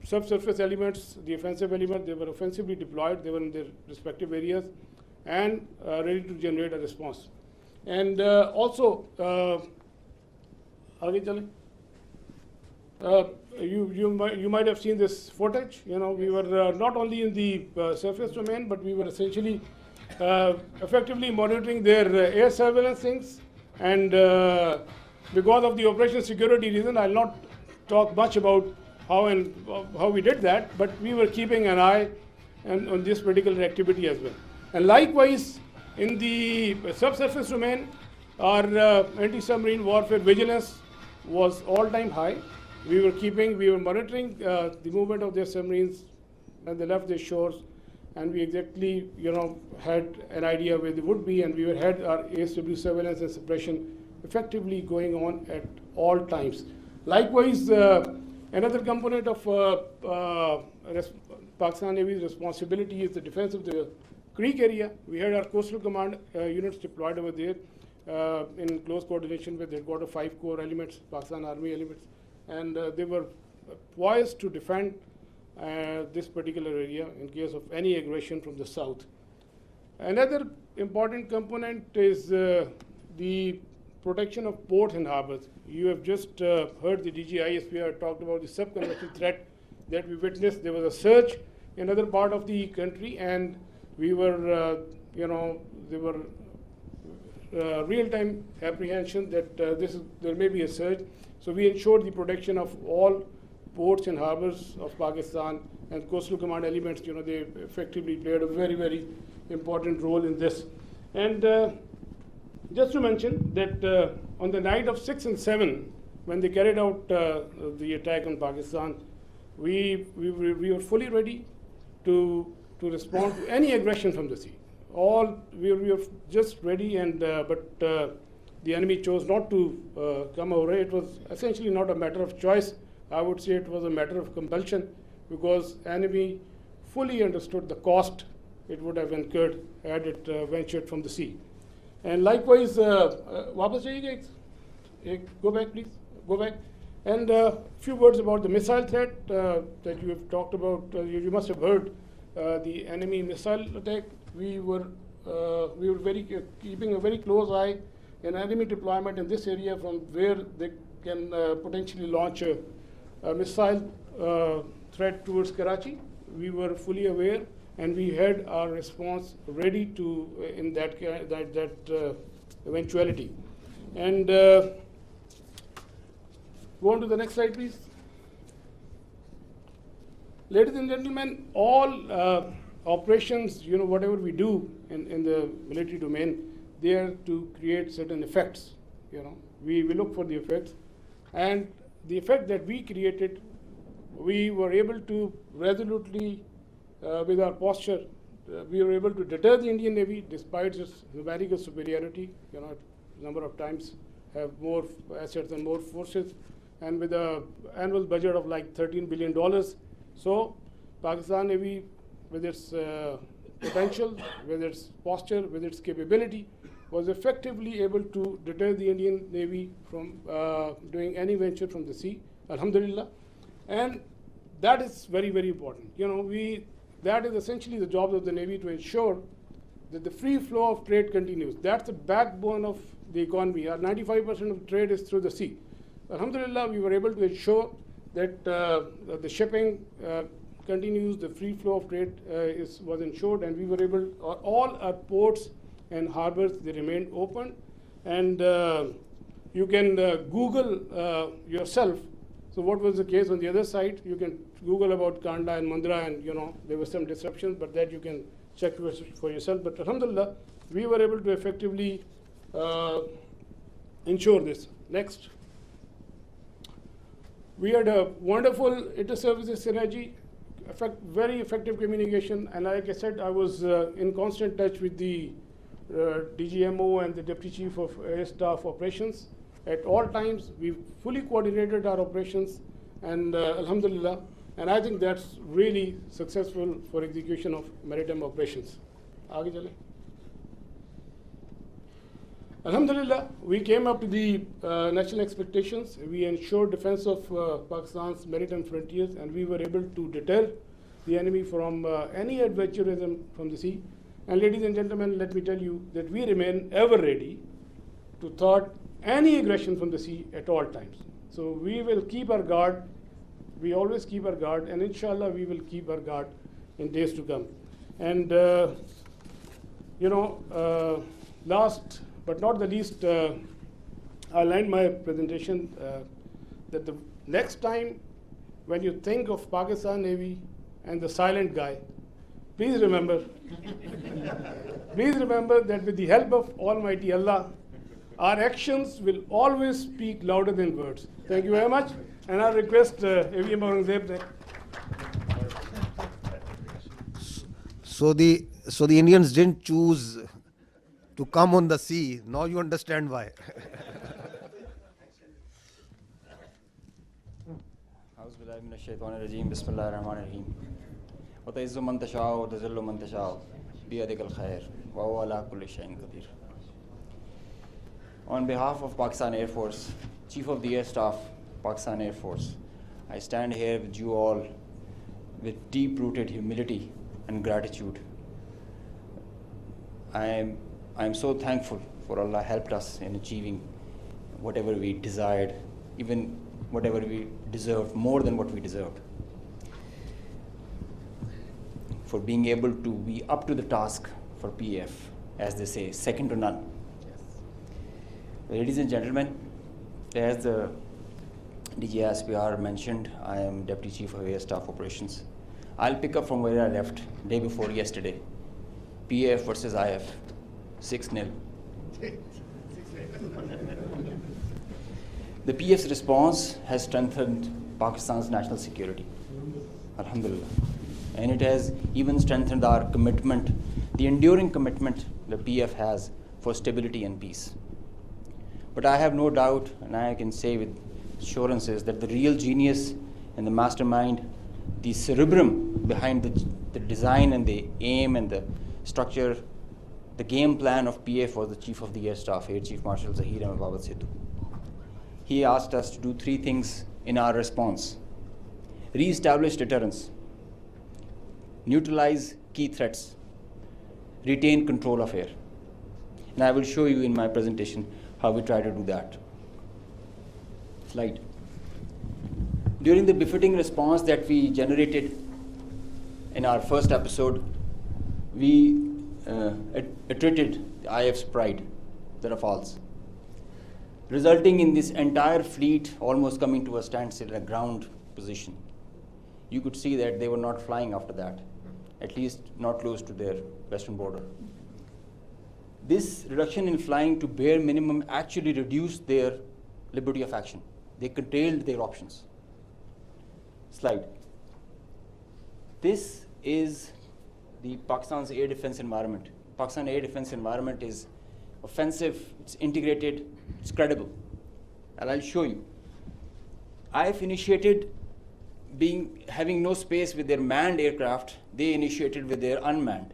S17: Subsurface elements, the offensive element, they were offensively deployed. They were in their respective areas and ready to generate a response. And also, you might have seen this footage. We were not only in the surface domain, but we were essentially effectively monitoring their air surveillance things. And because of the operation security reason, I'll not talk much about how we did that, but we were keeping an eye on this particular activity as well. And likewise, in the subsurface domain, our anti-submarine warfare vigilance was all-time high. We were monitoring the movement of their submarines when they left their shores, and we exactly, had an idea where they would be, and we had our ASW surveillance and suppression effectively going on at all times. Likewise, another component of Pakistan Navy's responsibility is the defense of the Creek area. We had our coastal command units deployed over there in close coordination with headquarters 5 Corps elements, Pakistan Army elements, and they were poised to defend this particular area in case of any aggression from the south. Another important component is the protection of ports and harbors. You have just heard the DG ISPR talked about the subconventional threat that we witnessed. There was a surge in other part of the country, and we were, there were real-time apprehension that there may be a surge. So we ensured the protection of all ports and harbors of Pakistan, and coastal command elements, they effectively played a very, very important role in this. And just to mention that on the night of 6 and 7, when they carried out the attack on Pakistan, we were fully ready to respond to any aggression from the sea. We were just ready, and but the enemy chose not to come over. It was essentially not a matter of choice. I would say it was a matter of compulsion, because enemy fully understood the cost it would have incurred had it ventured from the sea. And likewise, वापस जाइएगा एक go back please, go back. And a few words about the missile threat that you have talked about. You must have heard the enemy missile attack. We were keeping a very close eye on enemy deployment in this area, from where they can potentially launch a missile threat towards Karachi. We were fully aware, and we had our response ready to in that eventuality. And go on to the next slide, please. Ladies and gentlemen, all operations, whatever we do in the military domain, they are to create certain effects. We look for the effects, and the effect that we created, we were able to resolutely, with our posture, we were able to deter the Indian Navy despite its numerical superiority. Number of times have more assets and more forces, and with an annual budget of like $13 billion. So Pakistan Navy, with its potential, with its posture, with its capability, was effectively able to deter the Indian Navy from doing any venture from the sea, alhamdulillah. And that is very, very important. That is essentially the job of the Navy, to ensure that the free flow of trade continues. That's the backbone of the economy. Our 95% of trade is through the sea. Alhamdulillah, we were able to ensure that the shipping continues, the free flow of trade was ensured, and we were able, all our ports and harbors, they remained open. And you can Google yourself. So what was the case on the other side? You can Google about Kanda and Mundra, and there were some disruptions, but that you can check for yourself. But alhamdulillah, we were able to effectively ensure this. Next. We had a wonderful inter-services synergy, very effective communication, and like I said, I was in constant touch with the DGMO and the Deputy Chief of Air Staff Operations. At all times, we fully coordinated our operations, and alhamdulillah, and I think that's really successful for execution of maritime operations. Aage chale. Alhamdulillah, we came up to the national expectations. We ensured defense of Pakistan's maritime frontiers, and we were able to deter the enemy from any adventurism from the sea. And ladies and gentlemen, let me tell you that we remain ever ready to thwart any aggression from the sea at all times. So we will keep our guard. We always keep our guard, and inshallah we will keep our guard in days to come. And last but not the least, I'll end my presentation that the next time when you think of Pakistan Navy and the silent guy, please remember that with the help of Almighty Allah, our actions will always speak louder than words. Thank you very much, and I request AVM Aurangzeb.
S1: So the Indians didn't choose to come on the sea. Now you understand why.
S18: बिस्मिल्लाहिर्रहमानिर्रहीम बिस्मिल्लाहिर्रहमानिर्रहीम व तइज़्ज़ु मन तशाअ व तुज़िल्लु मन तशाअ बियदिकल खैर व हुवा अला कुल्लि शैइन क़दीर. On behalf of Pakistan Air Force, Chief of the Air Staff, Pakistan Air Force, I stand here with you all with deep-rooted humility and gratitude. I am so thankful for Allah helped us in achieving whatever we desired, even whatever we deserved, more than what we deserved. For being able to be up to the task for PAF, as they say, second to none. Ladies and gentlemen, as the DG ISPR mentioned, I am Deputy Chief of Air Staff Operations. I'll pick up from where I left day before yesterday. PAF versus IF, 6-0. The PF's response has strengthened Pakistan's national security, alhamdulillah. And it has even strengthened our commitment, the enduring commitment the PF has for stability and peace. But I have no doubt, and I can say with assurances, that the real genius and the mastermind, the cerebrum behind the design and the aim and the structure, the game plan of PF was the Chief of the Air Staff, Air Chief Marshal Zahir Ahmed Babad Sidhu. He asked us to do 3 things in our response: re-establish deterrence, neutralize key threats, retain control of air. And I will show you in my presentation how we try to do that. Slide. During the befitting response that we generated in our first episode, we attrited the IF's pride, the Rafales, resulting in this entire fleet almost coming to a standstill in a ground position. You could see that they were not flying after that, at least not close to their western border. This reduction in flying to bare minimum actually reduced their liberty of action. They curtailed their options. Slide. This is the Pakistan's air defense environment. Pakistan air defense environment is offensive, it's integrated, it's credible. And I'll show you. IF initiated having no space with their manned aircraft, they initiated with their unmanned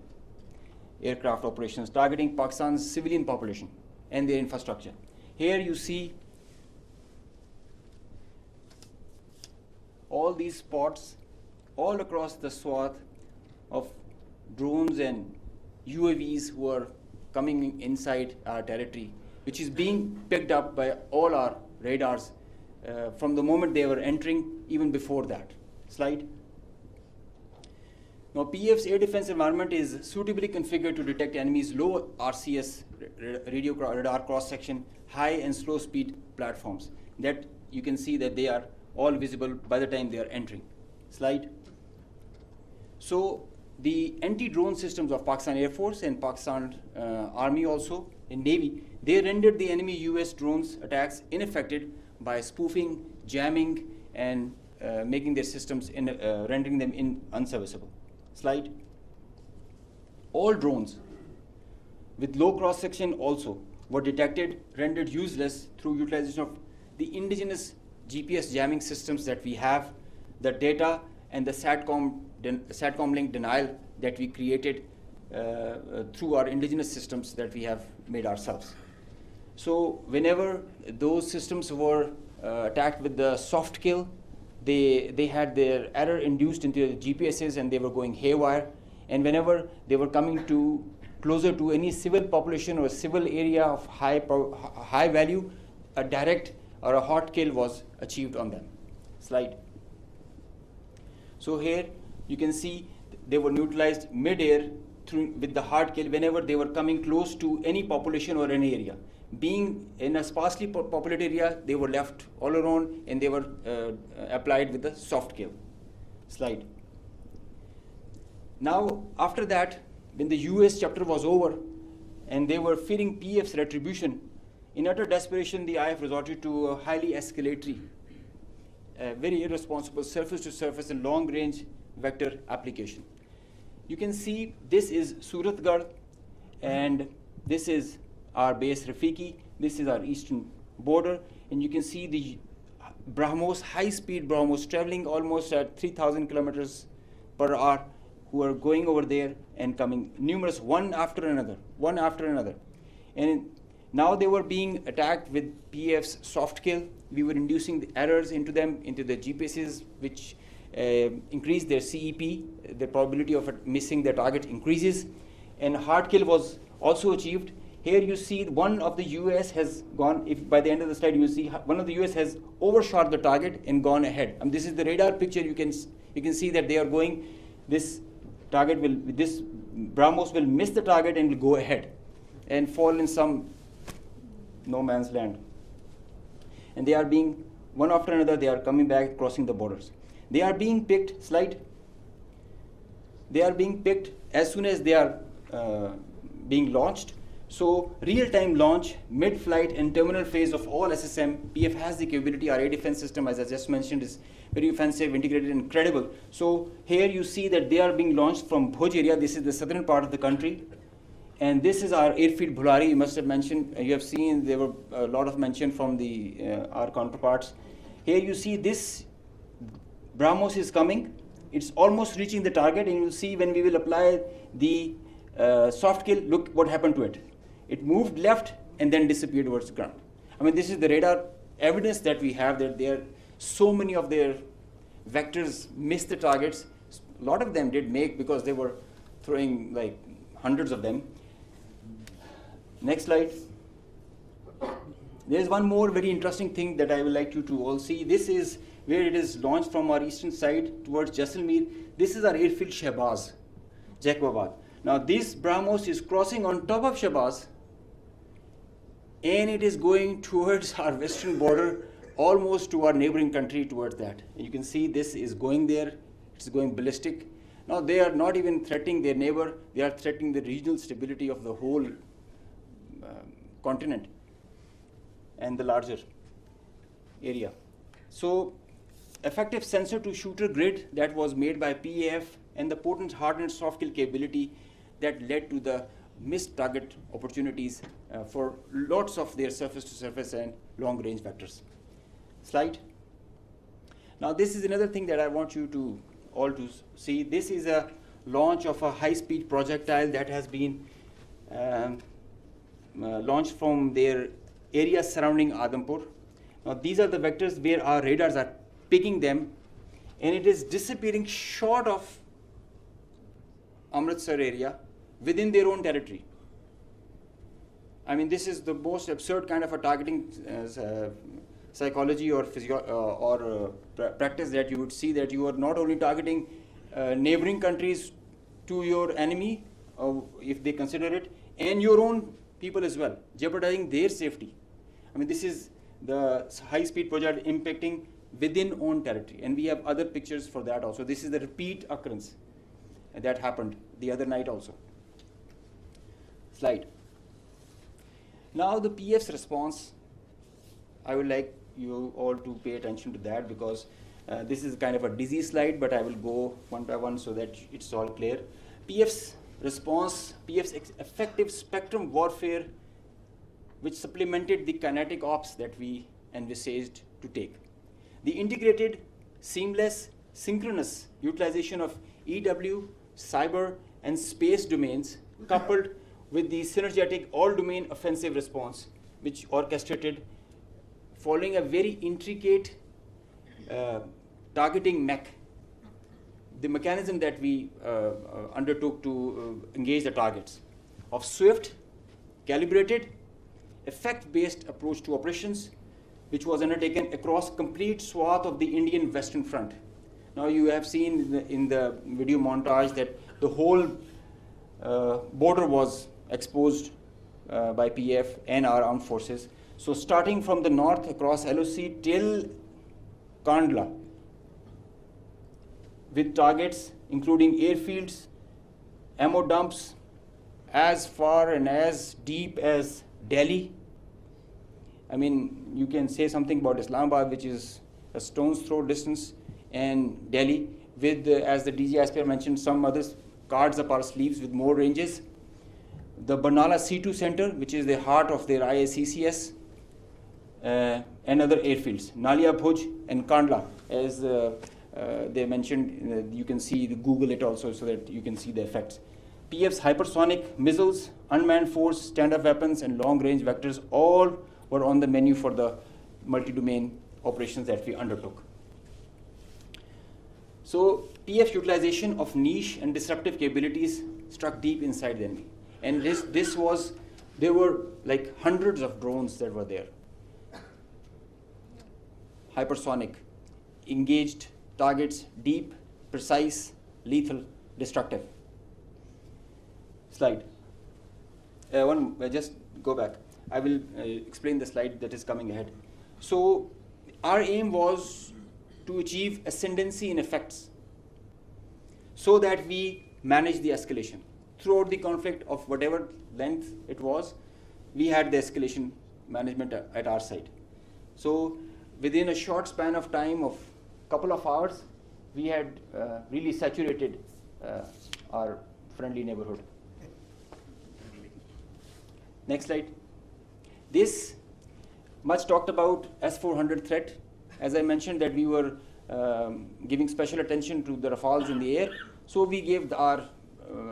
S18: aircraft operations, targeting Pakistan's civilian population and their infrastructure. Here you see all these spots all across the swath of drones and UAVs who are coming inside our territory, which is being picked up by all our radars from the moment they were entering, even before that. Slide. Now, PF's air defense environment is suitably configured to detect enemies' low RCS radio radar cross-section, high and slow speed platforms. That you can see that they are all visible by the time they are entering. Slide. So the anti-drone systems of Pakistan Air Force and Pakistan Army also, and Navy, they rendered the enemy US drones attacks ineffective by spoofing, jamming, and making their systems, rendering them unserviceable. Slide. All drones with low cross-section also were detected, rendered useless through utilization of the indigenous GPS jamming systems that we have, the data and the SATCOM link denial that we created through our indigenous systems that we have made ourselves. So whenever those systems were attacked with the soft kill, they had their error induced into the GPSs and they were going haywire. And whenever they were coming to closer to any civil population or civil area of high value, a direct or a hot kill was achieved on them. Slide. So here you can see they were neutralized mid-air with the hard kill whenever they were coming close to any population or any area. Being in a sparsely populated area, they were left all alone and they were applied with the soft kill. Slide. Now, after that, when the US chapter was over and they were fearing PF's retribution, in utter desperation, the IF resorted to a highly escalatory, very irresponsible surface-to-surface and long-range vector application. You can see this is Suratgarh and this is our base Rafiki. This is our eastern border, and you can see the BrahMos, high-speed BrahMos, traveling almost at 3,000 kilometers per hour, who are going over there and coming, numerous, one after another. And now they were being attacked with PAF's soft kill. We were inducing the errors into them, into the GPSs, which increased their CEP. The probability of missing the target increases. And hard kill was also achieved. Here you see one of the US has gone, if by the end of the slide you see one of the US has overshot the target and gone ahead. This is the radar picture. You can see that they are going, this BrahMos will miss the target and will go ahead and fall in some no man's land. And they are being, one after another, they are coming back, crossing the borders. They are being picked, they are being picked as soon as they are being launched. So real-time launch, mid-flight and terminal phase of all SSM, PF has the capability. Our air defense system, as I just mentioned, is very offensive, integrated, and incredible. So here you see that they are being launched from Bhuj area. This is the southern part of the country. And this is our airfield Bhulari. You must have mentioned, you have seen there were a lot of mention from our counterparts. Here you see this BrahMos is coming. It's almost reaching the target, and you'll see when we will apply the soft kill, look what happened to it. It moved left and then disappeared towards the ground. This is the radar evidence that we have, that so many of their vectors missed the targets. A lot of them did make, because they were throwing like hundreds of them. Next slide. There's one more very interesting thing that I would like you to all see. This is where it is launched from our eastern side towards Jaisalmer. This is our airfield Shahbaz, Jacobabad. Now this BrahMos is crossing on top of Shahbaz, and it is going towards our western border, almost to our neighboring country, towards that. You can see this is going there, it's going ballistic. Now they are not even threatening their neighbor, they are threatening the regional stability of the whole continent and the larger area. So effective sensor to shooter grid that was made by PAF, and the potent hardened soft kill capability that led to the missed target opportunities for lots of their surface to surface and long range vectors. Slide. Now this is another thing that I want you to all to see. This is a launch of a high speed projectile that has been launched from their area surrounding Adampur. Now these are the vectors where our radars are picking them, and it is disappearing short of Amritsar area within their own territory. This is the most absurd kind of a targeting psychology or practice that you would see, that you are not only targeting neighboring countries to your enemy, if they consider it, and your own people as well, jeopardizing their safety. This is the high-speed project impacting within own territory, and we have other pictures for that also. This is the repeat occurrence that happened the other night also. Slide. Now the PF's response, I would like you all to pay attention to that, because this is kind of a dizzy slide, but I will go one by one so that it's all clear. PF's response, PF's effective spectrum warfare, which supplemented the kinetic ops that we envisaged to take. The integrated, seamless, synchronous utilization of EW, cyber, and space domains, coupled with the synergetic all-domain offensive response, which orchestrated following a very intricate targeting mech, the mechanism that we undertook to engage the targets, of swift, calibrated, effect-based approach to operations, which was undertaken across complete swath of the Indian Western Front. Now you have seen in the video montage that the whole border was exposed by PF and our armed forces. So starting from the north across LOC till Kandla, with targets including airfields, ammo dumps, as far and as deep as Delhi. You can say something about Islamabad, which is a stone's throw distance, and Delhi, with, as the DG ISPR mentioned, some other cards up our sleeves with more ranges. The Barnala C2 Center, which is the heart of their IACCS, and other airfields, Nalia Bhuj and Kandla, as they mentioned. You can see Google it also so that you can see the effects. PF's hypersonic missiles, unmanned force, stand-up weapons, and long-range vectors all were on the menu for the multi-domain operations that we undertook. So PF utilization of niche and disruptive capabilities struck deep inside the enemy. And there were like hundreds of drones that were there. Hypersonic, engaged targets, deep, precise, lethal, destructive. Slide. Just go back. I will explain the slide that is coming ahead. So our aim was to achieve ascendancy in effects so that we manage the escalation. Throughout the conflict of whatever length it was, we had the escalation management at our side. So within a short span of time of couple of hours, we had really saturated our friendly neighborhood. Next slide. This much talked about S-400 threat. As I mentioned that we were giving special attention to the Rafales in the air, so we gave our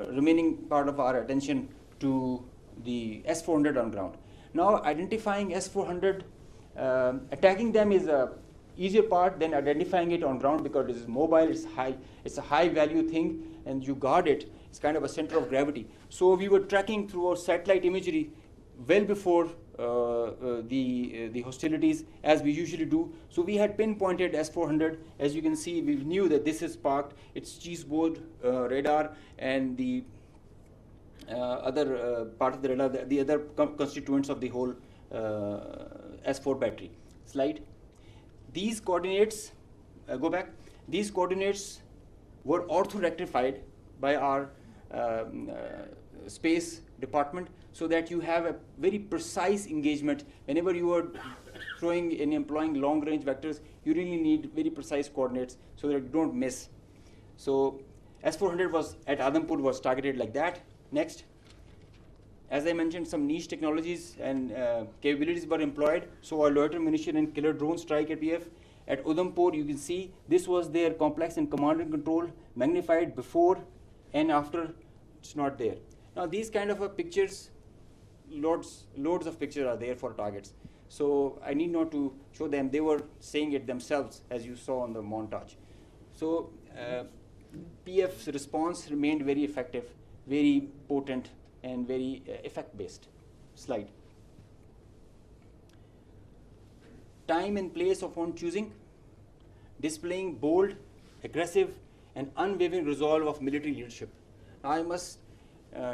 S18: remaining part of our attention to the S-400 on ground. Now identifying S-400, attacking them is a easier part than identifying it on ground because it is mobile, it's a high value thing, and you guard it. It's kind of a center of gravity. So we were tracking through our satellite imagery well before the hostilities, as we usually do. So we had pinpointed S-400. As you can see, we knew that this is parked. It's cheeseboard radar, and the other part of the radar, the other constituents of the whole S4 battery. Slide. These coordinates, go back. These coordinates were ortho-rectified by our space department, so that you have a very precise engagement. Whenever you are throwing and employing long-range vectors, you really need very precise coordinates so that you don't miss. So S-400 was at Adampur was targeted like that. Next. As I mentioned, some niche technologies and capabilities were employed. So our loiter munition and killer drone strike at PF. At Udhampur, you can see this was their complex and command and control, magnified before and after. It's not there. Now these kind of pictures, loads of pictures are there for targets. So I need not to show them. They were saying it themselves, as you saw on the montage. So PF's response remained very effective, very potent, and very effect-based. Slide. Time and place of own choosing, displaying bold, aggressive, and unwavering resolve of military leadership. Now I must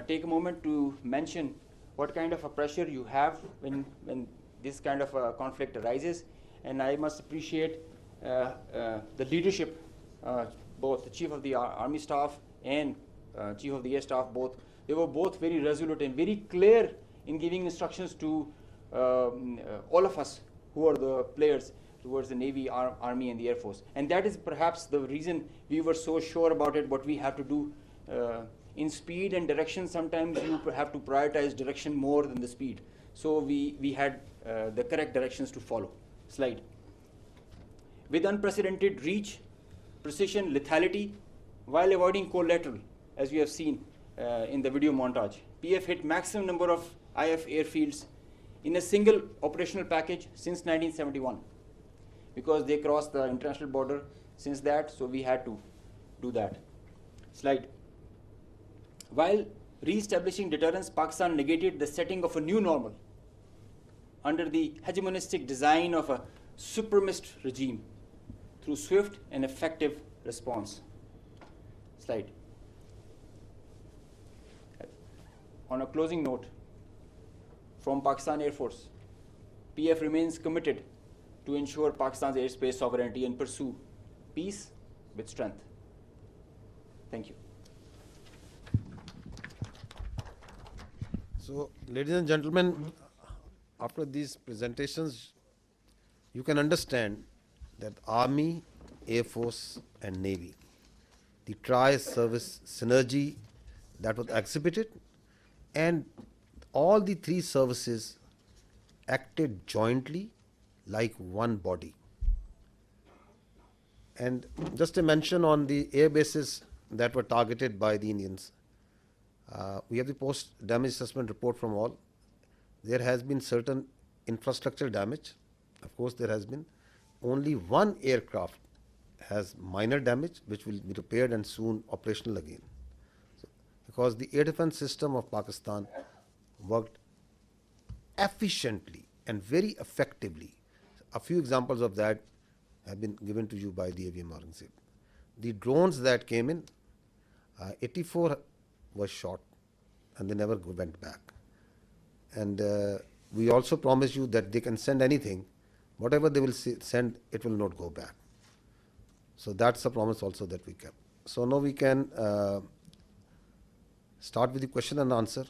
S18: take a moment to mention what kind of a pressure you have when this kind of a conflict arises, and I must appreciate the leadership, both the Chief of the Army Staff and Chief of the Air Staff, both. They were both very resolute and very clear in giving instructions to all of us who are the players towards the Navy, Army, and the Air Force. And that is perhaps the reason we were so sure about it, what we have to do. In speed and direction, sometimes you have to prioritize direction more than the speed. So we had the correct directions to follow. Slide. With unprecedented reach, precision, lethality, while avoiding collateral, as you have seen in the video montage. PF hit maximum number of IF airfields in a single operational package since 1971, because they crossed the international border since that, so we had to do that. Slide. While re-establishing deterrence, Pakistan negated the setting of a new normal under the hegemonistic design of a supremacist regime through swift and effective response. Slide. On a closing note, from Pakistan Air Force, PF remains committed to ensure Pakistan's airspace sovereignty and pursue peace with strength. Thank you.
S1: So, ladies and gentlemen, after these presentations, you can understand that Army, Air Force, and Navy, the tri-service synergy that was exhibited, and all the three services acted jointly like one body. And just a mention on the air bases that were targeted by the Indians. We have the post-damage assessment report from all. There has been certain infrastructure damage. Of course, there has been. Only one aircraft has minor damage, which will be repaired and soon operational again. So, because the air defense system of Pakistan worked efficiently and very effectively. A few examples of that have been given to you by the AVM Aurangzeb. The drones that came in, 84 was shot and they never went back. And we also promise you that they can send anything. Whatever they will send, it will not go back. So that's a promise also that we kept. So now we can start with the question and answer.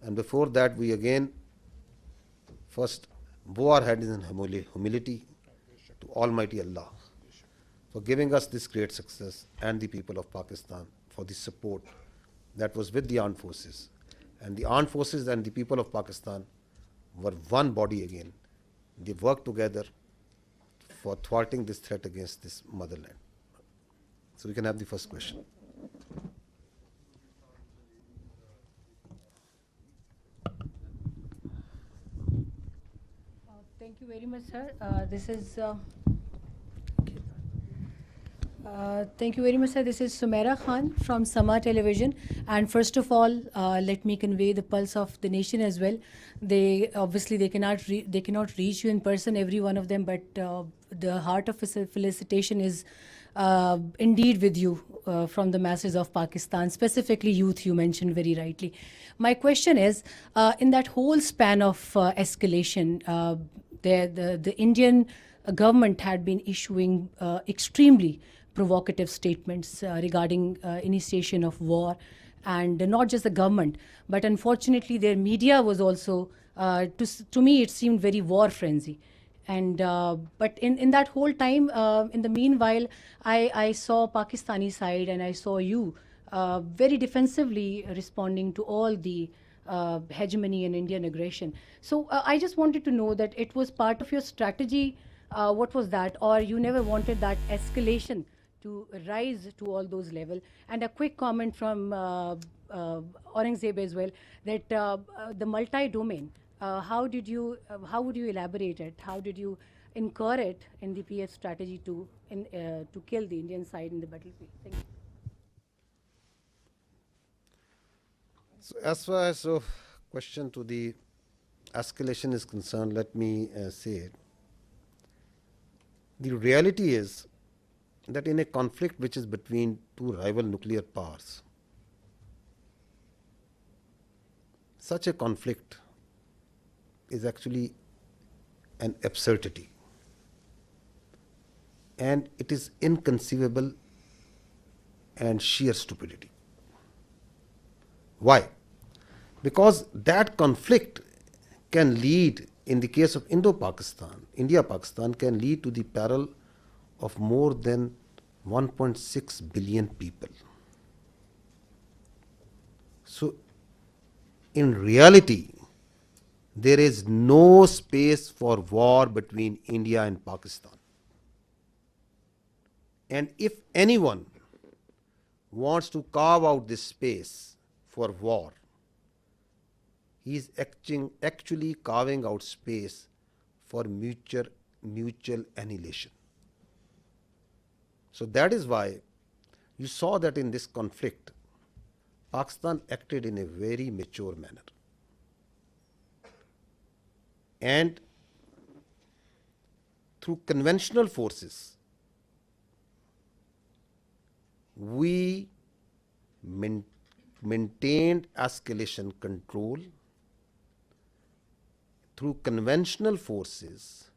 S1: And before that, we again first bow our heads in humility to Almighty Allah for giving us this great success, and the people of Pakistan for the support that was with the armed forces. And the armed forces and the people of Pakistan were one body again. They worked together for thwarting this threat against this motherland. So we can have the first question.
S19: Thank you very much, sir. Thank you very much, sir. This is Sumaira Khan from Sama Television. And first of all, let me convey the pulse of the nation as well. They cannot reach you in person, every one of them, but the heart of felicitation is indeed with you from the masses of Pakistan, specifically youth, you mentioned very rightly. My question is, in that whole span of escalation, the Indian government had been issuing extremely provocative statements regarding initiation of war, and not just the government, but unfortunately their media was also, to me it seemed very war frenzy. And but in that whole time, in the meanwhile, I saw Pakistani side and I saw you very defensively responding to all the hegemony and Indian aggression. So I just wanted to know that it was part of your strategy. What was that? Or you never wanted that escalation to rise to all those levels? And a quick comment from Aurangzeb as well, that the multi-domain, how would you elaborate it? How did you incur it in the PF strategy to kill the Indian side in the battlefield? Thank you.
S1: So as far as question to the escalation is concerned, let me say it. The reality is that in a conflict which is between two rival nuclear powers, such a conflict is actually an absurdity, and it is inconceivable and sheer stupidity. Why? Because that conflict can lead, in the case of Indo-Pakistan, India-Pakistan, can lead to the peril of more than 1.6 billion people. So, in reality, there is no space for war between India and Pakistan. And if anyone wants to carve out this space for war, he is actually carving out space for mutual annihilation. So that is why you saw that in this conflict, Pakistan acted in a very mature manner. And through conventional forces, we maintained escalation control. Through conventional forces,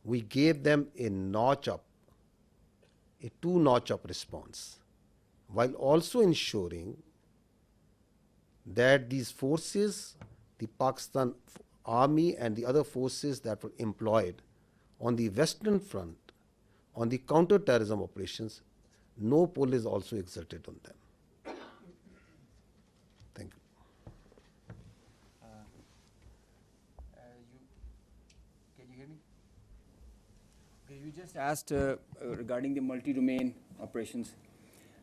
S1: we gave them a two-notch up response, while also ensuring that these forces, the Pakistan Army and the other forces that were employed on the Western Front, on the counter-terrorism operations, no pull is also exerted on them. Thank you.
S18: Can you hear me? Okay, you just asked regarding the multi-domain operations.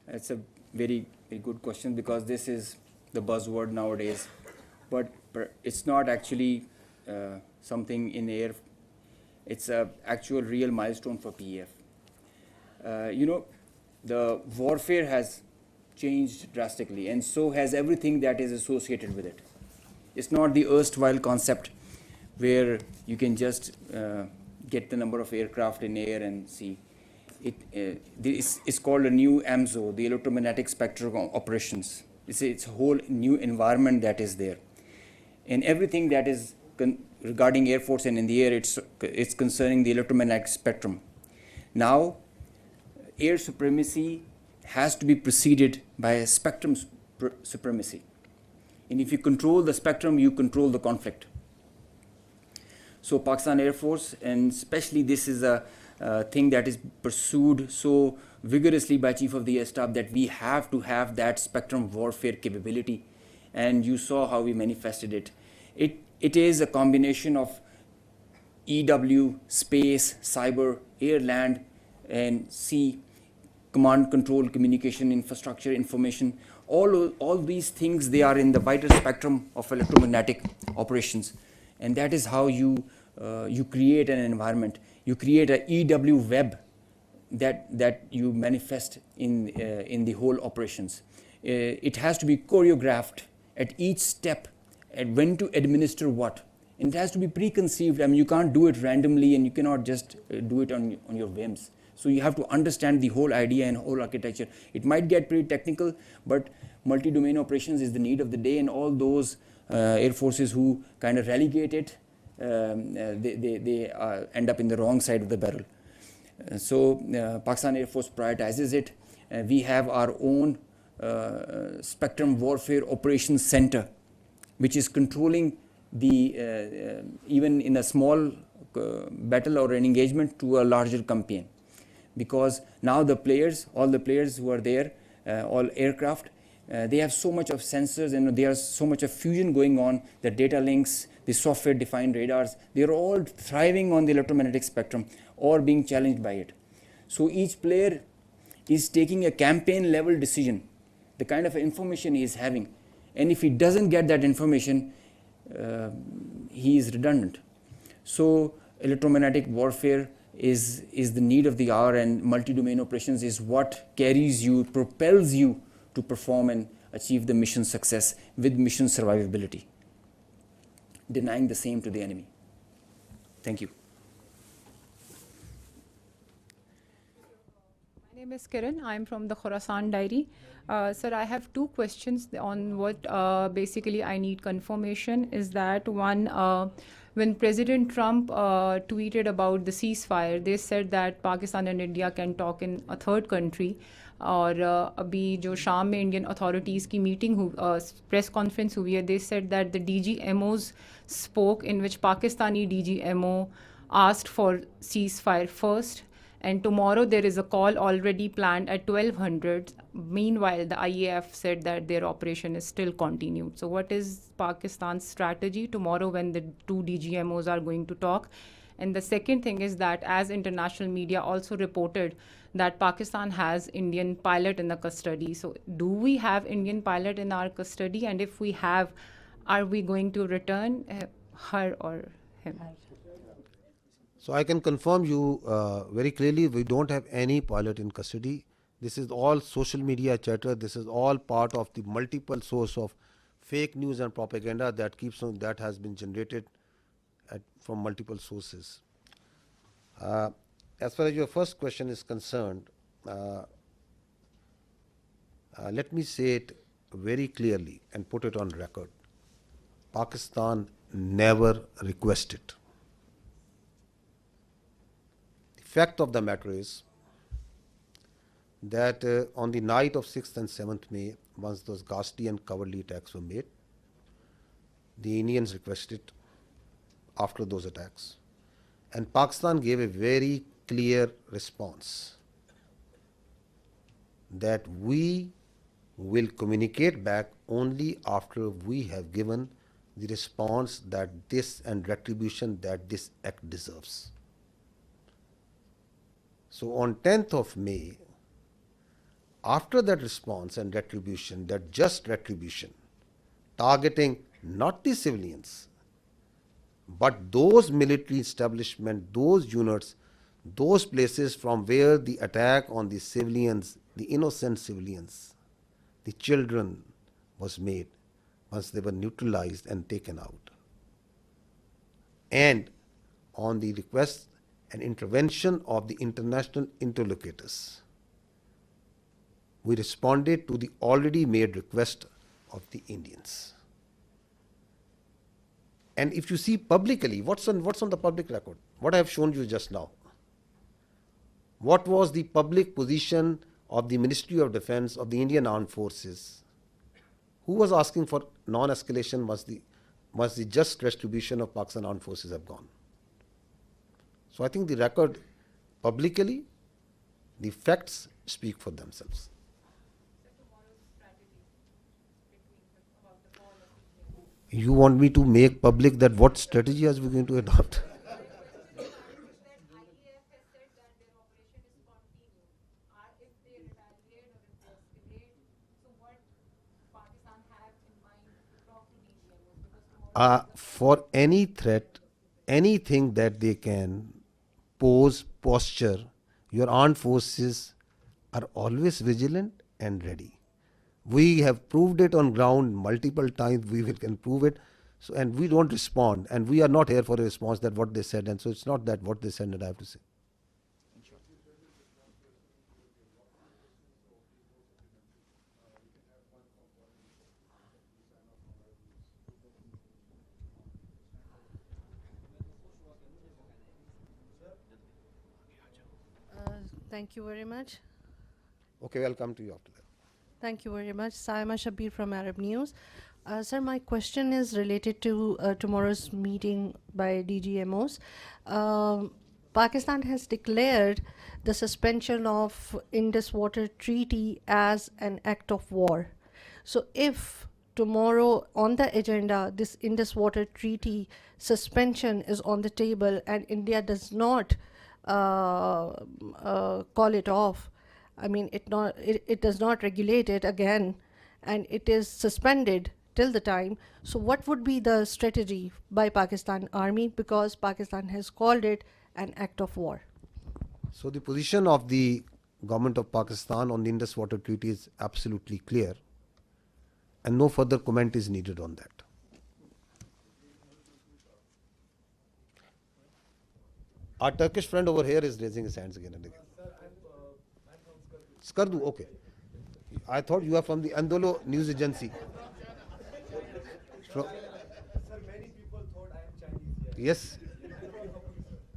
S18: It's a very good question because this is the buzzword nowadays, but it's not actually something in the air. It's a actual real milestone for PAF. The warfare has changed drastically, and so has everything that is associated with it. It's not the erstwhile concept where you can just get the number of aircraft in air and see. It's called a new AMSO, the electromagnetic spectrum operations. It's a whole new environment that is there. And everything that is regarding Air Force and in the air, it's concerning the electromagnetic spectrum. Now, air supremacy has to be preceded by a spectrum supremacy. And if you control the spectrum, you control the conflict. So Pakistan Air Force, and especially this is a thing that is pursued so vigorously by Chief of the Air Staff, that we have to have that spectrum warfare capability. And you saw how we manifested it. It is a combination of EW, space, cyber, air, land, and sea, command, control, communication, infrastructure, information. All these things, they are in the wider spectrum of electromagnetic operations. And that is how you create an environment. You create a EW web that you manifest in the whole operations. It has to be choreographed at each step, and when to administer what. And it has to be preconceived. I mean, you can't do it randomly, and you cannot just do it on your whims. So you have to understand the whole idea and whole architecture. It might get pretty technical, but multi-domain operations is the need of the day, and all those air forces who kind of relegate it, they end up in the wrong side of the barrel. So Pakistan Air Force prioritizes it. We have our own Spectrum Warfare Operations Center, which is controlling the even in a small battle or an engagement to a larger campaign. Because now all the players who are there, all aircraft, they have so much of sensors, and there's so much of fusion going on, the data links, the software-defined radars, they're all thriving on the electromagnetic spectrum or being challenged by it. So each player is taking a campaign-level decision, the kind of information he is having. And if he doesn't get that information, he is redundant. So electromagnetic warfare is the need of the hour, and multi-domain operations is what carries you, propels you to perform and achieve the mission success with mission survivability, denying the same to the enemy. Thank you.
S20: My name is Kiran. I'm from the Khorasan Diary. Sir, I have two questions on what basically I need confirmation. Is that one, when President Trump tweeted about the ceasefire, they said that Pakistan and India can talk in a third country. और अभी जो शाम में Indian authorities की meeting press conference हुई है, they said that the DG MOs spoke, in which Pakistani DG MO asked for ceasefire first, and tomorrow there is a call already planned at 1200. Meanwhile, the IAF said that their operation is still continued. So what is Pakistan's strategy tomorrow when the two DGMOs are going to talk? And the second thing is that, as international media also reported, that Pakistan has Indian pilot in the custody. So do we have Indian pilot in our custody? And if we have, are we going to return her or him?
S1: So I can confirm you very clearly, we don't have any pilot in custody. This is all social media chatter. This is all part of the multiple source of fake news and propaganda that keeps on, that has been generated from multiple sources. As far as your first question is concerned, let me say it very clearly and put it on record. Pakistan never requested. The fact of the matter is that on the night of 6th and 7th May, once those ghastly and cowardly attacks were made, the Indians requested after those attacks. And Pakistan gave a very clear response that we will communicate back only after we have given the response that this and retribution that this act deserves. So on 10th of May, after that response and retribution, that just retribution, targeting not the civilians, but those military establishments, those units, those places from where the attack on the civilians, the innocent civilians, the children was made, once they were neutralized and taken out. And on the request and intervention of the international interlocutors, we responded to the already made request of the Indians. And if you see publicly, what's on the public record? What I have shown you just now. What was the public position of the Ministry of Defense of the Indian Armed Forces? Who was asking for non-escalation once the just retribution of Pakistan Armed Forces have gone? So I think the record publicly, the facts speak for themselves. You want me to make public that what strategy are we going to adopt? For any threat, anything that they can pose, posture, your armed forces are always vigilant and ready. We have proved it on ground multiple times. We can prove it. So, and we don't respond. And we are not here for a response that what they said. And so it's not that what they said that I have to say.
S21: Thank you very much.
S1: Okay, we'll come to you after that.
S21: Thank you very much. Saima Shabir from Arab News. Sir, my question is related to tomorrow's meeting by DGMOs. Pakistan has declared the suspension of Indus Water Treaty as an act of war. So if tomorrow on the agenda, this Indus Water Treaty suspension is on the table and India does not call it off, I mean, it does not regulate it again, and it is suspended till the time. So what would be the strategy by Pakistan Army, because Pakistan has called it an act of war?
S1: So the position of the government of Pakistan on the Indus Water Treaty is absolutely clear, and no further comment is needed on that. Our Turkish friend over here is raising his hands again and again. Skardu, okay. I thought you are from the Andolo news agency. Sir, many people thought I am Chinese here. Yes.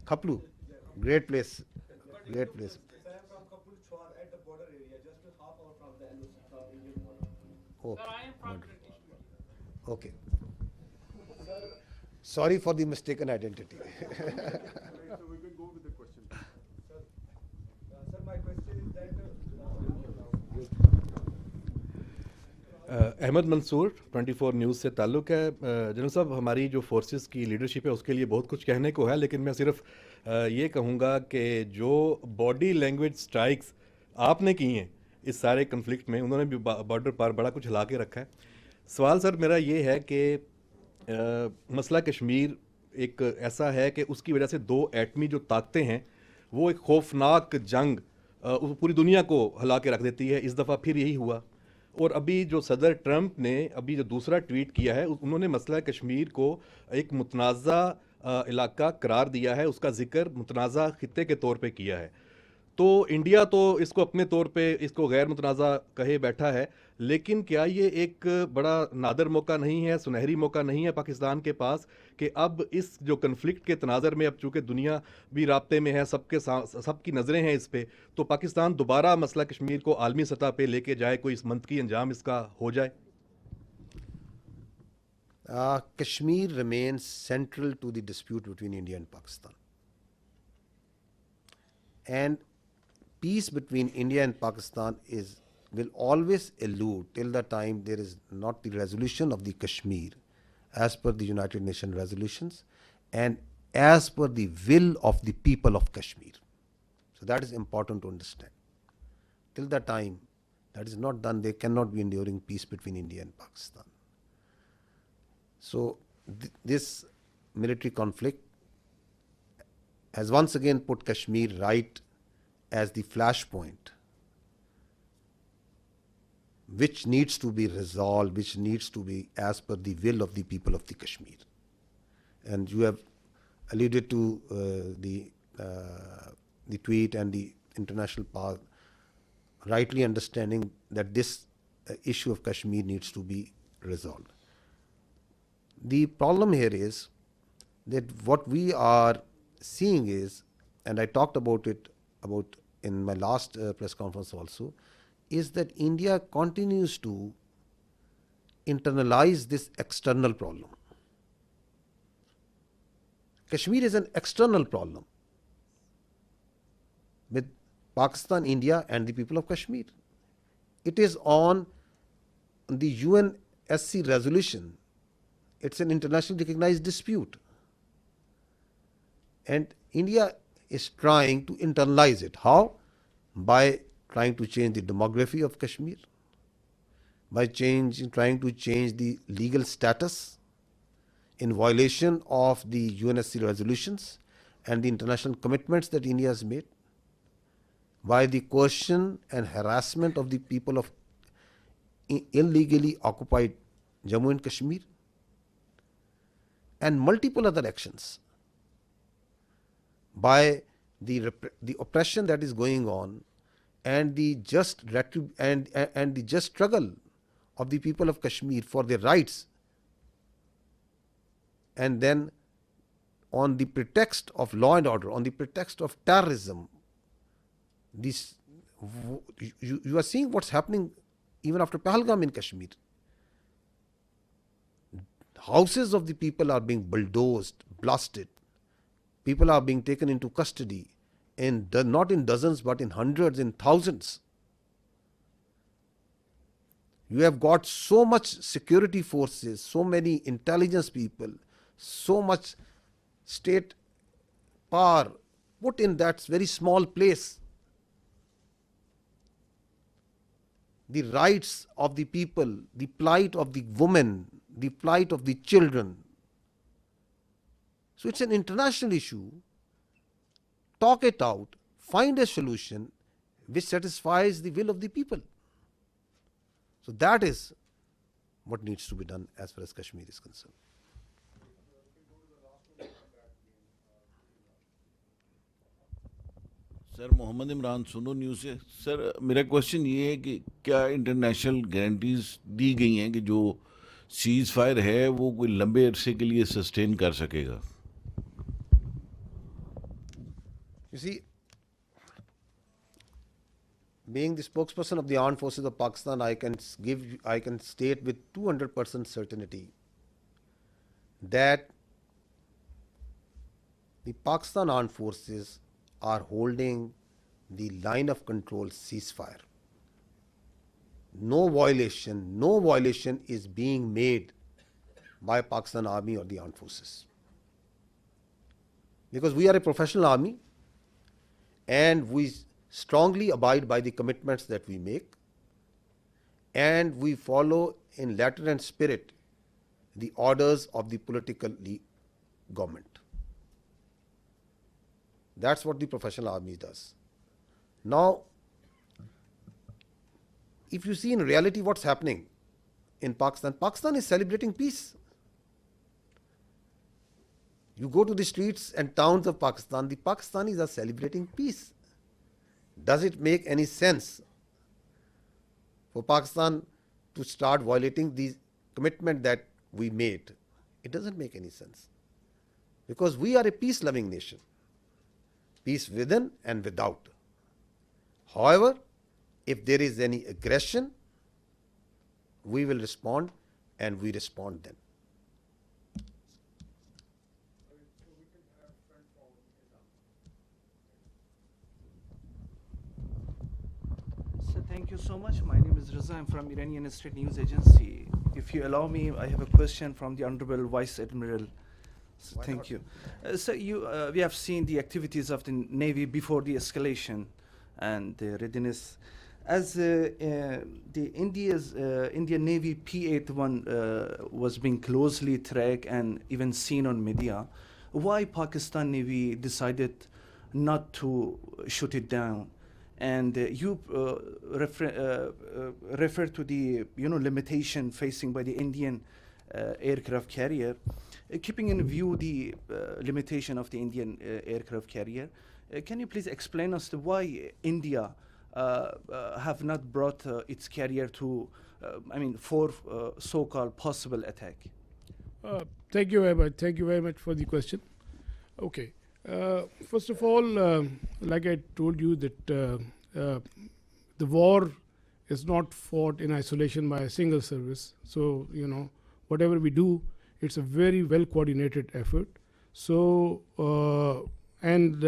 S1: Khaplu, great place. Great place.
S22: Sir, I am from Khaplu Chwar at the border area, just a half hour from the Indian border.
S1: Oh, sir, I am from British. Okay. Sorry for the mistaken identity.
S22: So we can go with the question. Sir, my question is that
S23: Ahmad Mansoor 24 news से ताल्लुक़ है। General साहब, हमारी जो forces की leadership है उसके लिए बहुत कुछ कहने को है, लेकिन मैं सिर्फ ये कहूँगा कि जो बॉडी लैंग्वेज स्ट्राइक्स आपने की हैं इस सारे कन्फ्लिक्ट में, उन्होंने भी बॉर्डर पर बड़ा कुछ हिला के रखा है। सवाल सर मेरा ये है कि मसला कश्मीर एक ऐसा है कि उसकी वजह से दो एटमी जो ताकतें हैं वो एक खौफनाक जंग पूरी दुनिया को हिला के रख देती है। इस दफ़ा फिर यही हुआ। और अभी जो सदर ट्रंप ने अभी जो दूसरा ट्वीट किया है, उन्होंने मसला कश्मीर को एक मुतनाज़ा इलाका करार दिया है, उसका जिक्र मुतनाज़ा खित्ते के तौर पे किया है। तो इंडिया तो इसको अपने तौर पे इसको गैर मुतनाज़ा कहे बैठा है, लेकिन क्या ये एक बड़ा नादर मौका नहीं है, सुनहरी मौका नहीं है पाकिस्तान के पास कि अब इस जो कन्फ्लिक्ट के तनाज़र में, अब चूँकि दुनिया भी राब्ते में है, सबकी नज़रें हैं इस पर, तो पाकिस्तान दोबारा मसला कश्मीर को आलमी सतह पे लेके जाए, कोई इस मंतकी अंजाम इसका हो जाए?
S1: Kashmir remains central to the dispute between India and Pakistan. And peace between India and Pakistan will always elude till the time there is not the resolution of the Kashmir as per the United Nations resolutions and as per the will of the people of Kashmir. So that is important to understand. Till the time that is not done, there cannot be enduring peace between India and Pakistan. So this military conflict has once again put Kashmir right as the flashpoint, which needs to be resolved, which needs to be as per the will of the people of the Kashmir. And you have alluded to the tweet and the international power, rightly understanding that this issue of Kashmir needs to be resolved. The problem here is that what we are seeing is, and I talked about it in my last press conference also, is that India continues to internalize this external problem. Kashmir is an external problem with Pakistan, India and the people of Kashmir. It is on the UNSC resolution. It's an internationally recognized dispute. And India is trying to internalize it. How? By trying to change the demography of Kashmir, by trying to change the legal status in violation of the UNSC resolutions and the international commitments that India has made, by the coercion and harassment of the people of illegally occupied Jammu and Kashmir, and multiple other actions, by the oppression that is going on and the just and the just struggle of the people of Kashmir for their rights, and then on the pretext of law and order, on the pretext of terrorism, you are seeing what's happening even after Pahalgam in Kashmir. Houses of the people are being bulldozed, blasted. People are being taken into custody, and not in dozens but in hundreds, in thousands. You have got so much security forces, so many intelligence people, so much state power put in that very small place. The rights of the people, the plight of the women, the plight of the children. So it's an international issue. Talk it out, find a solution which satisfies the will of the people. So that is what needs to be done as far as Kashmir is concerned.
S6: Sir Mohammad Imran Suno news से। Sir मेरा question ये है कि क्या international guarantees दी गई हैं कि जो सीज फायर है वो कोई लंबे अरसे के लिए सस्टेन कर सकेगा?
S1: You see, being the spokesperson of the armed forces of Pakistan, I can state with 200% certainty that the Pakistan armed forces are holding the line of control ceasefire. No violation is being made by Pakistan Army or the armed forces. Because we are a professional army and we strongly abide by the commitments that we make, and we follow in letter and spirit the orders of the political government. That's what the professional army does. Now, if you see in reality what's happening in Pakistan, Pakistan is celebrating peace. You go to the streets and towns of Pakistan, the Pakistanis are celebrating peace. Does it make any sense for Pakistan to start violating the commitment that we made? It doesn't make any sense. Because we are a peace-loving nation. Peace within and without. However, if there is any aggression, we will respond, and we respond then.
S7: So thank you so much. My name is Raza. I'm from Iranian State News Agency. If you allow me, I have a question from the Honorable Vice Admiral. Thank you. So we have seen the activities of the Navy before the escalation and the readiness. As the Indian Navy P-81 was being closely tracked and even seen on media, why Pakistan Navy decided not to shoot it down? And you refer to the limitation facing by the Indian aircraft carrier. Keeping in view the limitation of the Indian aircraft carrier, can you please explain us why India have not brought its carrier to, for so-called possible attack?
S17: Thank you very much. Thank you very much for the question. Okay. First of all, like I told you that the war is not fought in isolation by a single service. So, whatever we do, it's a very well coordinated effort. So, all actions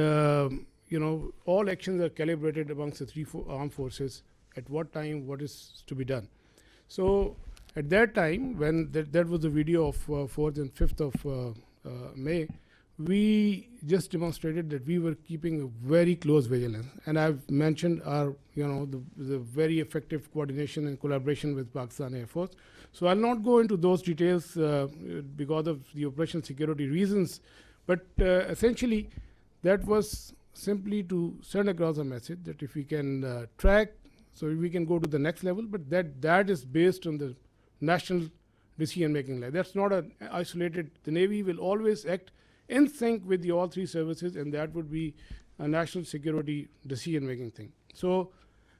S17: are calibrated amongst the three armed forces at what time, what is to be done. So, at that time, when that was the video of 4th and 5th of May, we just demonstrated that we were keeping a very close vigilance. And I've mentioned our, the very effective coordination and collaboration with Pakistan Air Force. So I'll not go into those details because of the operational security reasons. But essentially, that was simply to send across a message that if we can track, so we can go to the next level, but that is based on the national decision-making line. That's not an isolated. The Navy will always act in sync with the all three services, and that would be a national security decision-making thing. So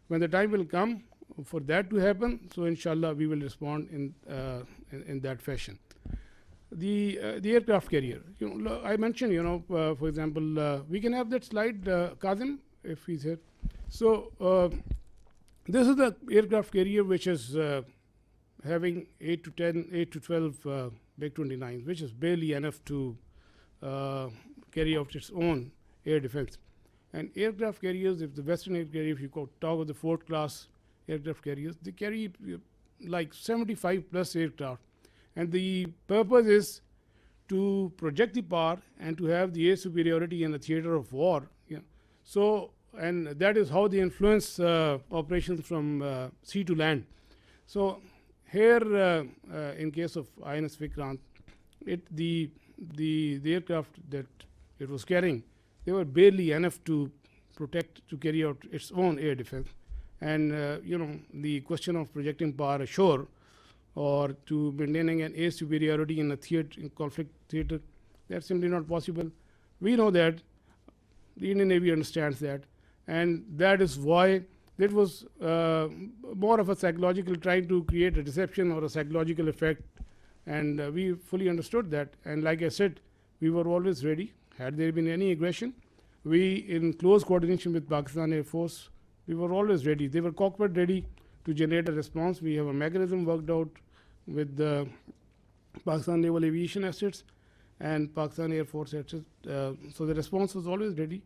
S17: when the time will come for that to happen, so inshallah we will respond in that fashion. The aircraft carrier, I mentioned, for example, we can have that slide, Kazim, if he's here. So this is the aircraft carrier which is having 8 to 12 MiG-29s, which is barely enough to carry out its own air defense. And aircraft carriers, if the Western air carrier, if you talk of the 4th class aircraft carriers, they carry like 75 plus aircraft. And the purpose is to project the power and to have the air superiority in the theater of war. So, and that is how they influence operations from sea to land. So here, in case of INS Vikrant, the aircraft that it was carrying, they were barely enough to carry out its own air defense. And, the question of projecting power ashore or to maintaining an air superiority in a theater, in conflict theater, that's simply not possible. We know that, the Indian Navy understands that, and that is why it was more of a psychological, trying to create a deception or a psychological effect. And we fully understood that. And like I said, we were always ready. Had there been any aggression, we, in close coordination with Pakistan Air Force, we were always ready. They were cockpit ready to generate a response. We have a mechanism worked out with the Pakistan Naval Aviation assets and Pakistan Air Force assets. So the response was always ready.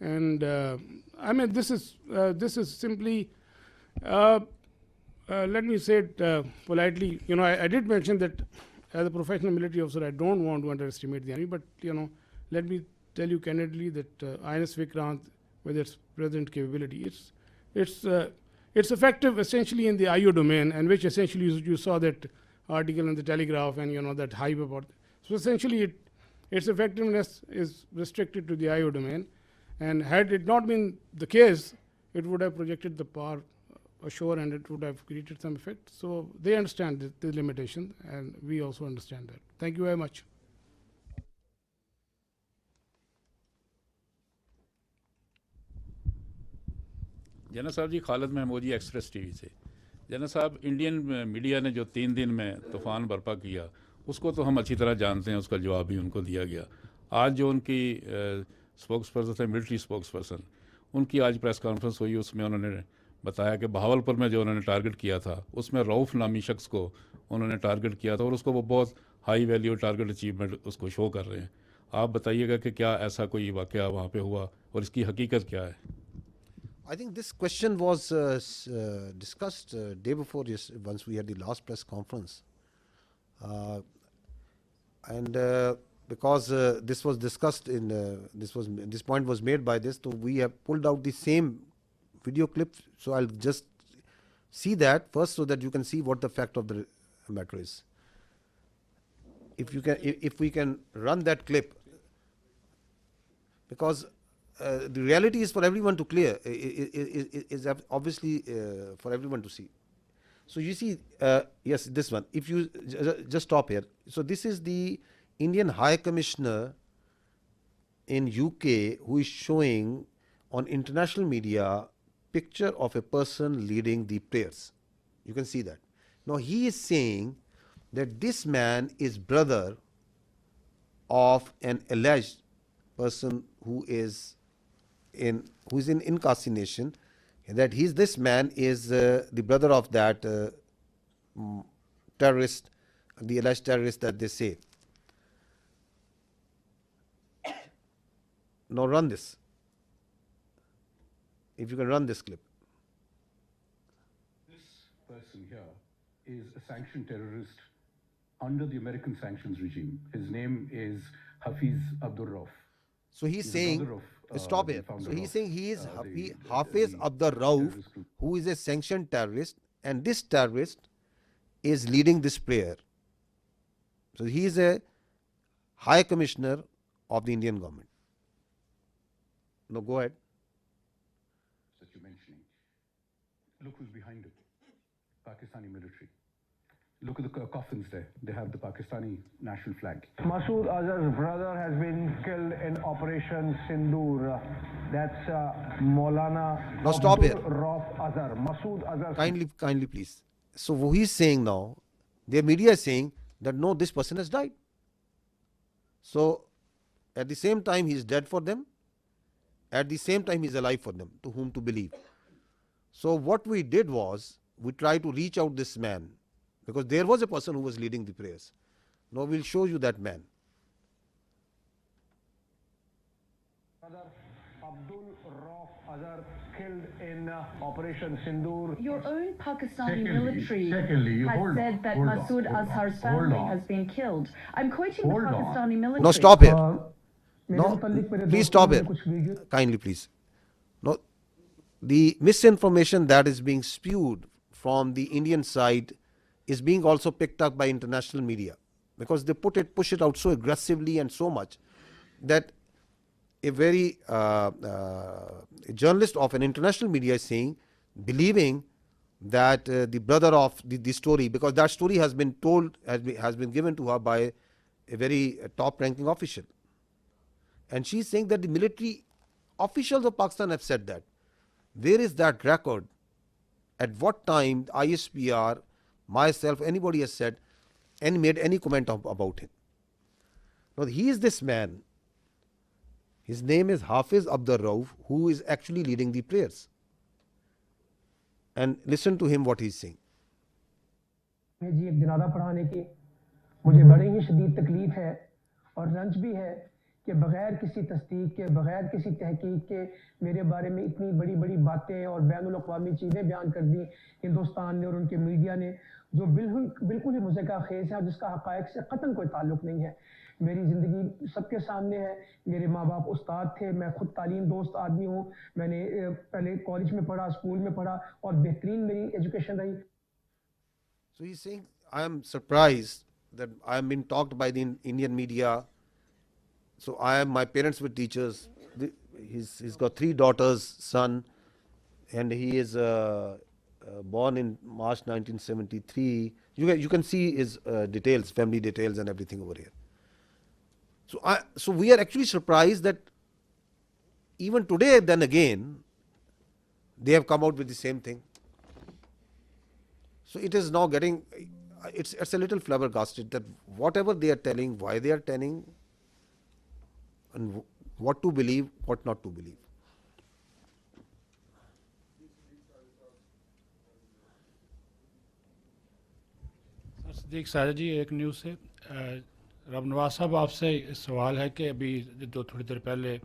S17: And this is simply, let me say it politely. I did mention that as a professional military officer, I don't want to underestimate the enemy. But let me tell you candidly that INS Vikrant, with its present capability, it's effective essentially in the IO domain, and which essentially you saw that article in the Telegraph and that hype about. So essentially, its effectiveness is restricted to the IO domain. And had it not been the case, it would have projected the power ashore and it would have created some effect. So they understand the limitation, and we also understand that. Thank you very much.
S4: जना साहब जी, खालिद महमूद जी, express TV से। जना साहब, Indian media ने जो 3 दिन में तूफ़ान बर्पा किया, उसको तो हम अच्छी तरह जानते हैं, उसका जवाब भी उनको दिया गया। आज जो उनकी स्पोक्स पर्सन थे, मिलिट्री स्पोक्स पर्सन, उनकी आज प्रेस कॉन्फ्रेंस हुई, उसमें उन्होंने बताया कि बहावलपुर में जो उन्होंने टारगेट किया था, उसमें रऊफ़ नामी शख्स को उन्होंने टारगेट किया था और उसको वो बहुत हाई वैल्यू टारगेट अचीवमेंट उसको शो कर रहे हैं। आप बताइएगा कि क्या ऐसा कोई वाक़या वहाँ पे हुआ और इसकी हकीकत क्या है?
S1: I think this question was discussed day before once we had the last press conference. And because this was discussed in this point was made by this, so we have pulled out the same video clip. So I'll just see that first, so that you can see what the fact of the matter is. If you can, if we can run that clip, because the reality is for everyone to clear, is obviously for everyone to see. So you see, yes, this one. If you just stop here. So this is the Indian High Commissioner in UK who is showing on international media picture of a person leading the prayers. You can see that. Now he is saying that this man is brother of an alleged person who is in incarceration, and that this man is the brother of that terrorist, the alleged terrorist that they say. Now run this. If you can run this clip.
S5: This person here is a sanctioned terrorist under the American sanctions regime. His name is Hafiz Abdul Rauf.
S1: So he's saying, stop here. So he's saying he is Hafiz Abdul Rauf, who is a sanctioned terrorist, and this terrorist is leading this prayer. So he is a High Commissioner of the Indian government. No, go ahead.
S5: That you're mentioning. Look who's behind it. Pakistani military. Look at the coffins there. They have the Pakistani national flag.
S2: Masood Azhar's brother has been killed in Operation Sindoor. That's Maulana
S1: Now stop here.
S2: Rauf Azhar. Masood Azhar.
S1: Kindly please. So what he's saying now, their media is saying that no, this person has died. So at the same time he is dead for them, at the same time he is alive for them, to whom to believe. So what we did was, we tried to reach out this man, because there was a person who was leading the prayers. Now we'll show you that man.
S2: Abdul Rauf Azhar killed in Operation Sindoor.
S8: Your own Pakistani military has said that Masood Azhar's family has been killed. I'm quoting the Pakistani military.
S1: No, stop here. No, please stop here. Kindly, please. No, the misinformation that is being spewed from the Indian side is being also picked up by international media, because they push it out so aggressively and so much that a very a journalist of an international media is saying, believing that the brother of the story, because that story has been told, has been given to her by a very top ranking official, and she is saying that the military officials of Pakistan have said that. Where is that record? At what time ISPR, myself, anybody has said and made any comment about him? Now he is this man. His name is Hafiz Abdul Rauf, who is actually leading the prayers. And listen to him what he is saying.
S2: जी एक जनाजा पढ़ाने की मुझे बड़ी ही शदीद तकलीफ है और रंज भी है कि बगैर किसी तस्दीक के, बगैर किसी तहकीक के मेरे बारे में इतनी बड़ी बड़ी बातें और बैनुल अक़वामी चीज़ें बयान कर दी हिंदुस्तान ने और उनके मीडिया ने, जो बिल्कुल ही मुज़क्का खेज़ है और जिसका हक़ाइक़ से क़तन कोई ताल्लुक़ नहीं है। मेरी ज़िंदगी सबके सामने है। मेरे माँ बाप उस्ताद थे, मैं खुद तालीम दोस्त आदमी हूँ। मैंने पहले कॉलेज में पढ़ा, स्कूल में पढ़ा और बेहतरीन मेरी एजुकेशन रही।
S1: So he's saying, I am surprised that I am being talked by the Indian media. So my parents were teachers. He's got 3 daughters, son, and he is born in March 1973. You can see his details, family details and everything over here. So we are actually surprised that even today, then again, they have come out with the same thing. So it is now getting, it's a little flabbergasted that whatever they are telling, why they are telling, and what to believe, what not to believe.
S9: Sadiq साजा जी, एक news से रब नवाज साहब आपसे सवाल है कि अभी थोड़ी देर पहले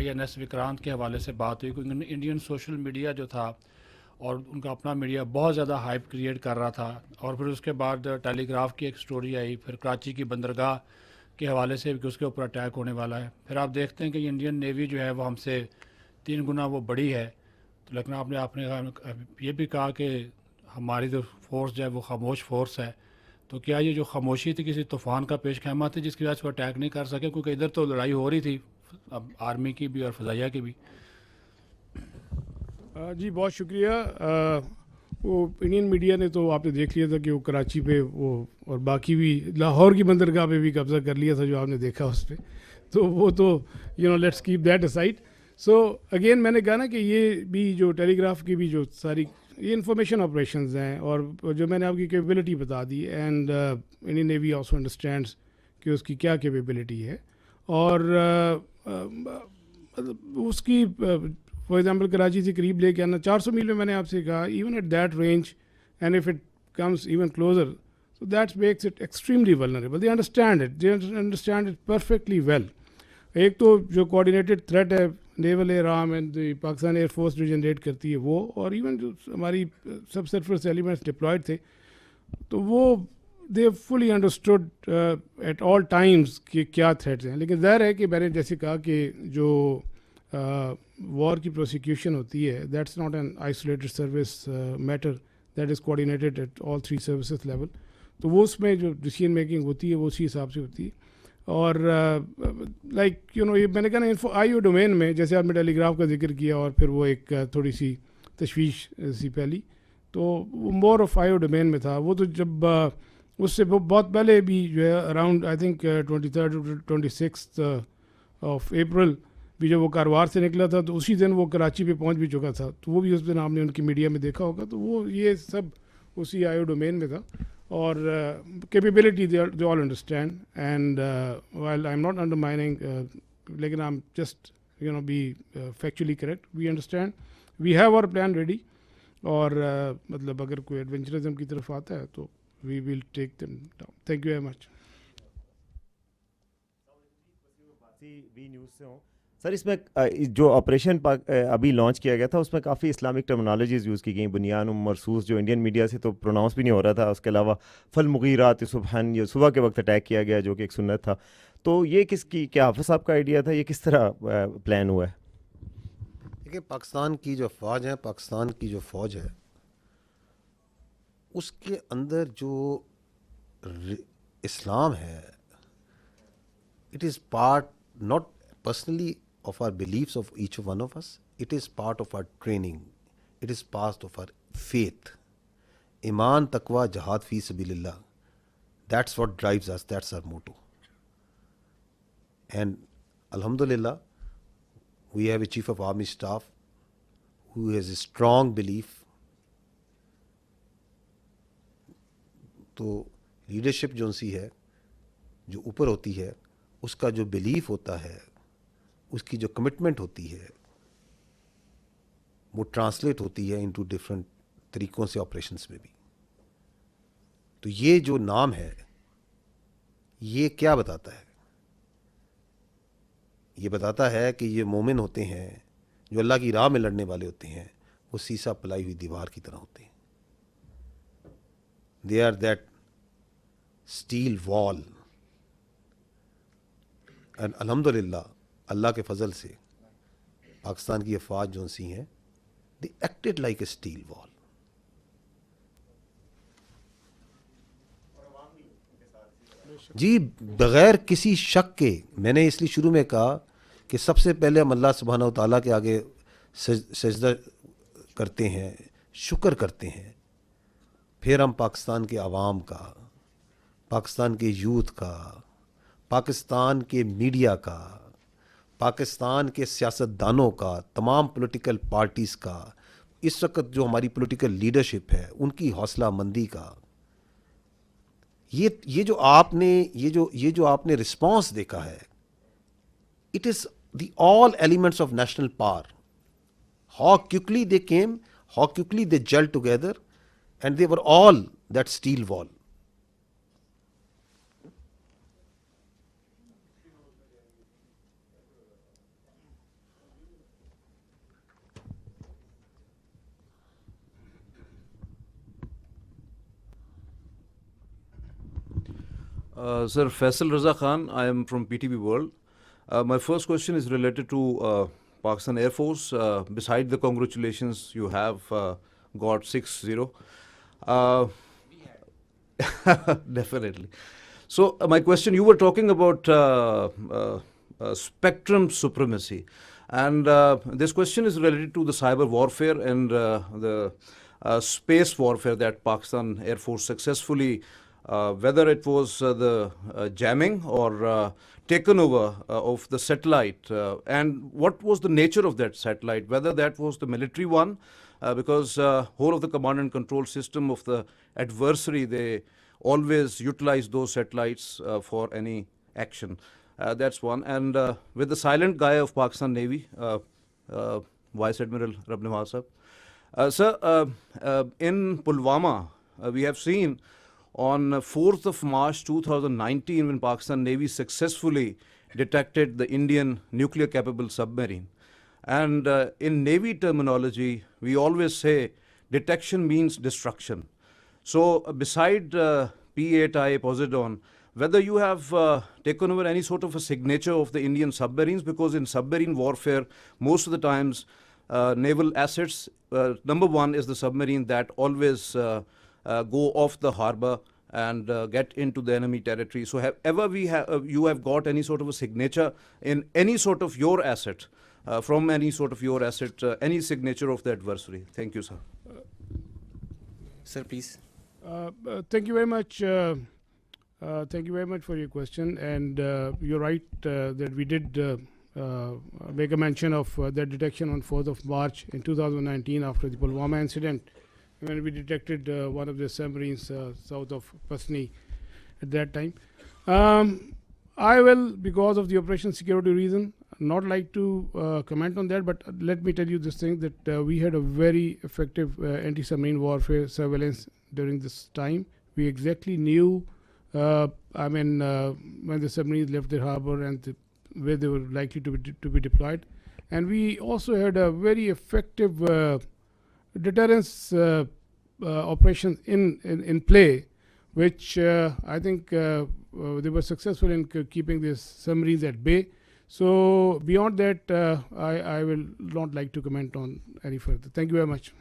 S9: INS विक्रांत के हवाले से बात हुई, क्योंकि इंडियन सोशल मीडिया जो था और उनका अपना मीडिया बहुत ज़्यादा हाइप क्रिएट कर रहा था, और फिर उसके बाद टेलीग्राफ की एक स्टोरी आई, फिर कराची की बंदरगाह کے حوالے سے کہ اس کے اوپر اٹیک ہونے والا ہے. پھر آپ دیکھتے ہیں کہ انڈین نیوی جو ہے وہ ہم سے 3 گنا وہ بڑی ہے. تو لیکن آپ نے یہ بھی کہا کہ ہماری جو فورس جو ہے وہ خاموش فورس ہے. تو کیا یہ جو خاموشی تھی کسی طوفان کا پیش خیمہ تھی جس کی وجہ سے وہ اٹیک نہیں کر سکے؟ کیونکہ ادھر تو لڑائی ہو رہی تھی اب آرمی کی بھی اور فضائیہ کی بھی.
S17: جی بہت شکریہ. وہ انڈین میڈیا نے تو آپ نے دیکھ لیا تھا کہ وہ کراچی پہ وہ اور باقی بھی لاہور کی بندرگاہ پہ بھی قبضہ کر لیا تھا جو آپ نے دیکھا اس پہ. تو وہ تو let's keep that aside. So again میں نے کہا نا کہ یہ بھی جو ٹیلی گراف کی بھی جو ساری یہ انفارمیشن آپریشنز ہیں اور جو میں نے آپ کی کیپیبلٹی بتا the end Indian navy also understands کہ اس کی کیا کیپیبلٹی ہے. اور اس کی فار ایگزامپل کراچی سے قریب لے کے آنا 400 میل میں میں نے آپ سے کہا even at that range and if it comes even closer so that makes it extremely vulnerable. They understand it perfectly well. ایک تو جو کوآرڈینیٹڈ تھریٹ ہے naval air arm and the Pakistan Air Force جو جنریٹ کرتی ہے وہ اور even جو ہماری سب سرفس ایلیمنٹس ڈپلائڈ تھے تو وہ دے فلی انڈرسٹوڈ ایٹ آل ٹائمز کہ کیا تھریٹس ہیں. لیکن ظاہر ہے کہ میں نے جیسے کہا کہ جو وار کی پروسیکیوشن ہوتی ہے that's not an isolated service matter that is coordinated at all 3 services level. تو وہ اس میں جو ڈیسیژن میکنگ ہوتی ہے وہ اسی حساب سے ہوتی ہے. اور لائک یہ میں نے کہا نا آئی او ڈومین میں جیسے آپ نے ٹیلی گراف کا ذکر کیا اور پھر وہ ایک تھوڑی سی تشویش سی پہلی تو وہ more of I O domain میں تھا. وہ تو جب اس سے بہت پہلے بھی جو ہے around I think 23 26 of April بھی جب وہ کاروبار سے نکلا تھا تو اسی دن وہ کراچی پہ پہنچ بھی چکا تھا. تو وہ بھی اس دن آپ نے ان کی میڈیا میں دیکھا ہوگا. تو وہ یہ سب اسی آئی او ڈومین میں تھا. اور capability they all understand and while I'm not undermining لیکن I'm just be factually correct. We understand we have our plan ready. اور مطلب اگر کوئی ایڈونچرزم کی طرف آتا ہے تو we will take them down. Thank you very much.
S3: We News سے ہوں سر. اس میں جو آپریشن ابھی لانچ کیا گیا تھا اس میں کافی اسلامک ٹرمنالوجیز یوز کی گئیں. بنیان مرسوس جو انڈین میڈیا سے تو پروناؤنس بھی نہیں ہو رہا تھا. اس کے علاوہ فالمغیرات صبحن یہ صبح کے وقت اٹیک کیا گیا جو کہ ایک سنت تھا. تو یہ کس کی کیا حافظ صاحب کا آئیڈیا تھا؟ یہ کس طرح پلان ہوا ہے؟
S1: دیکھیں پاکستان کی جو افواج ہے پاکستان کی جو فوج ہے اس کے اندر جو اسلام ہے it is part not personally of our beliefs of each one of us. It is part of our training. It is part of our faith. Iman, taqwa, jihad fi sabilillah. That's what drives us. That's our motto. And alhamdulillah, we have a chief of army staff who has a strong belief. تو leadership جو سی ہے جو اوپر ہوتی ہے اس کا جو belief ہوتا ہے اس کی جو کمٹمنٹ ہوتی ہے وہ ٹرانسلیٹ ہوتی ہے انٹو ڈفرینٹ طریقوں سے آپریشنس میں بھی. تو یہ جو نام ہے یہ کیا بتاتا ہے؟ یہ بتاتا ہے کہ یہ مومن ہوتے ہیں جو اللہ کی راہ میں لڑنے والے ہوتے ہیں وہ سیسا پلائی ہوئی دیوار کی طرح ہوتے ہیں. دے آر دیٹ اسٹیل وال. اینڈ الحمدللہ اللہ کے فضل سے پاکستان کی افواج جو سی ہیں دی ایکٹڈ لائک اے اسٹیل وال. جی بغیر کسی شک کے میں نے اس لیے شروع میں کہا کہ سب سے پہلے ہم اللہ سبحانہ و تعالیٰ کے آگے سجدہ کرتے ہیں شکر کرتے ہیں. پھر ہم پاکستان کے عوام کا پاکستان کے یوتھ کا پاکستان کے میڈیا کا پاکستان کے سیاستدانوں کا تمام پولیٹیکل پارٹیز کا اس وقت جو ہماری پولیٹیکل لیڈرشپ ہے ان کی حوصلہ مندی کا یہ جو آپ نے رسپانس دیکھا ہے it is the all elements of national power. How quickly they came, how quickly they gel together and they were all that steel wall.
S10: Sir, Faisal Raza Khan, I am from PTV World. My first question is related to Pakistan Air Force. Beside the congratulations, you have got 6-0. Definitely. So my question, you were talking about spectrum supremacy. And this question is related to the cyber warfare and the space warfare that Pakistan Air Force successfully, whether it was the jamming or taken over of the satellite, and what was the nature of that satellite, whether that was the military one, because whole of the command and control system of the adversary, they always utilize those satellites for any action. That's one. And with the silent guy of Pakistan Navy, Vice Admiral Rabnawaz sahab. Sir, in Pulwama, we have seen on 4th of March 2019 when Pakistan Navy successfully detected the Indian nuclear-capable submarine. And in Navy terminology, we always say detection means destruction. So beside P-8I Poseidon, whether you have taken over any sort of a signature of the Indian submarines, because in submarine warfare, most of the times, naval assets, number one is the submarine that always go off the harbor and get into the enemy territory. So you have got any sort of a signature in any sort of your asset, from any sort of your asset, any signature of the adversary? Thank you, sir.
S18: Sir, please.
S17: Thank you very much. Thank you very much for your question. And you're right that we did make a mention of that detection on 4th of March in 2019 after the Pulwama incident, when we detected one of the submarines south of Pasni at that time. I will, because of the operation security reason, not like to comment on that, but let me tell you this thing, that we had a very effective anti-submarine warfare surveillance during this time. We exactly knew, when the submarines left the harbor and where they were likely to be deployed. And we also had a very effective deterrence operation in play, which I think they were successful in keeping these submarines at bay. So beyond that, I will not like to comment on any further. Thank you very much.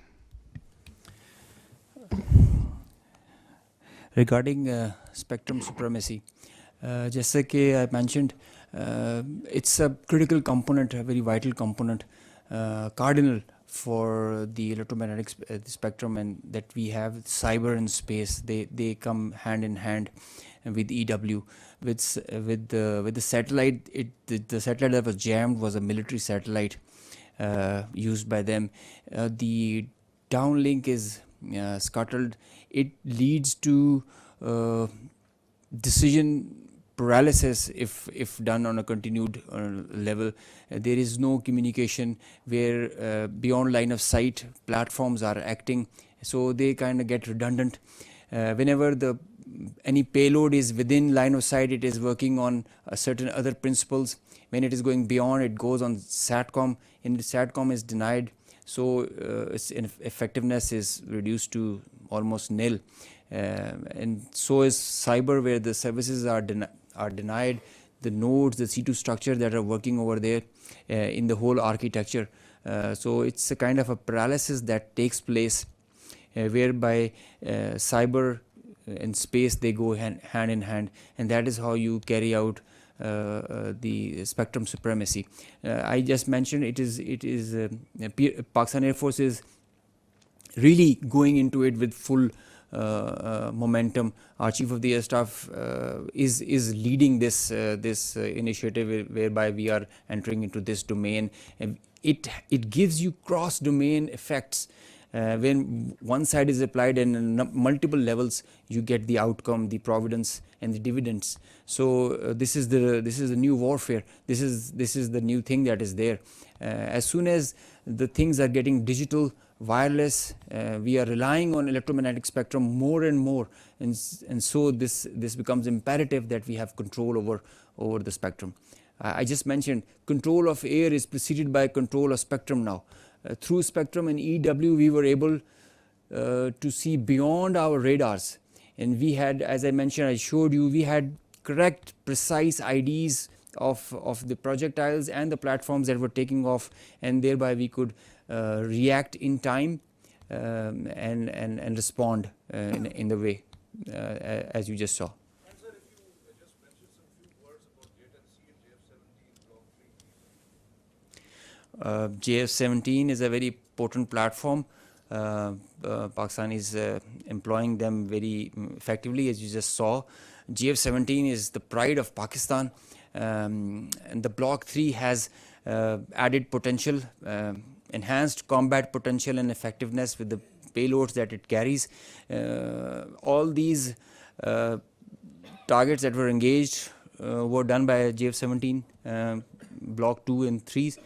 S18: Regarding spectrum supremacy, जैसे कि I mentioned, it's a critical component, a very vital component, cardinal for the electromagnetic spectrum, and that we have cyber and space. They come hand in hand with EW. With the satellite, the satellite that was jammed was a military satellite used by them. The downlink is scuttled. It leads to decision paralysis if done on a continued level. There is no communication where beyond line of sight platforms are acting, so they kind of get redundant. Whenever any payload is within line of sight, it is working on certain other principles. When it is going beyond, it goes on SATCOM, and the SATCOM is denied, so its effectiveness is reduced to almost nil. And so is cyber, where the services are denied, the nodes, the C2 structure that are working over there in the whole architecture. So it's a kind of a paralysis that takes place, whereby cyber and space, they go hand in hand, and that is how you carry out the spectrum supremacy. I just mentioned it is Pakistan Air Force is really going into it with full momentum. Our Chief of the Air Staff is leading this initiative, whereby we are entering into this domain. And it gives you cross-domain effects. When one side is applied and multiple levels, you get the outcome, the providence, and the dividends. So this is the new warfare. This is the new thing that is there. As soon as the things are getting digital, wireless, we are relying on electromagnetic spectrum more and more, and so this becomes imperative that we have control over the spectrum. I just mentioned control of air is preceded by control of spectrum now. Through spectrum and EW, we were able to see beyond our radars, and we had, as I mentioned, I showed you, we had
S11: correct, precise IDs of the projectiles and the platforms that were taking off, and thereby we could react in time and respond in the way as you just saw. JF-17 is a very potent platform. Pakistan is employing them very effectively, as you just saw. JF-17 is the pride of Pakistan, and the Block 3 has added potential, enhanced combat potential and effectiveness with the payloads that it carries. All these targets that were engaged were done by JF-17, Block 2 and 3s.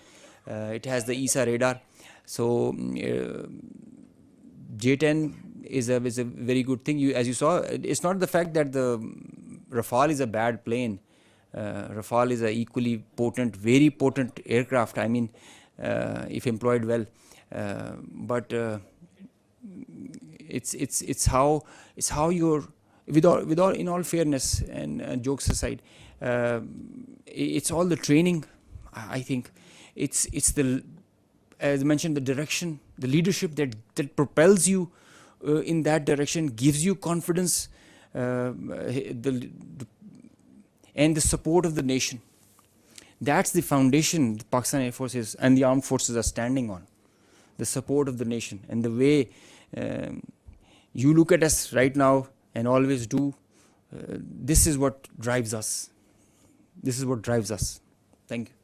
S11: It has the ESA radar. So J-10 is a very good thing. As you saw, it's not the fact that the Rafale is a bad plane. Rafale is a equally potent, very potent aircraft. I mean, if employed well, but it's how you're with all in all fairness and jokes aside, it's all the training. I think it's the, as I mentioned, the direction, the leadership that propels you in that direction, gives you confidence, and the support of the nation. That's the foundation the Pakistan Air Forces and the armed forces are standing on. The support of the nation, and the way you look at us right now and always do, this is what drives us. This is what drives us. Thank you.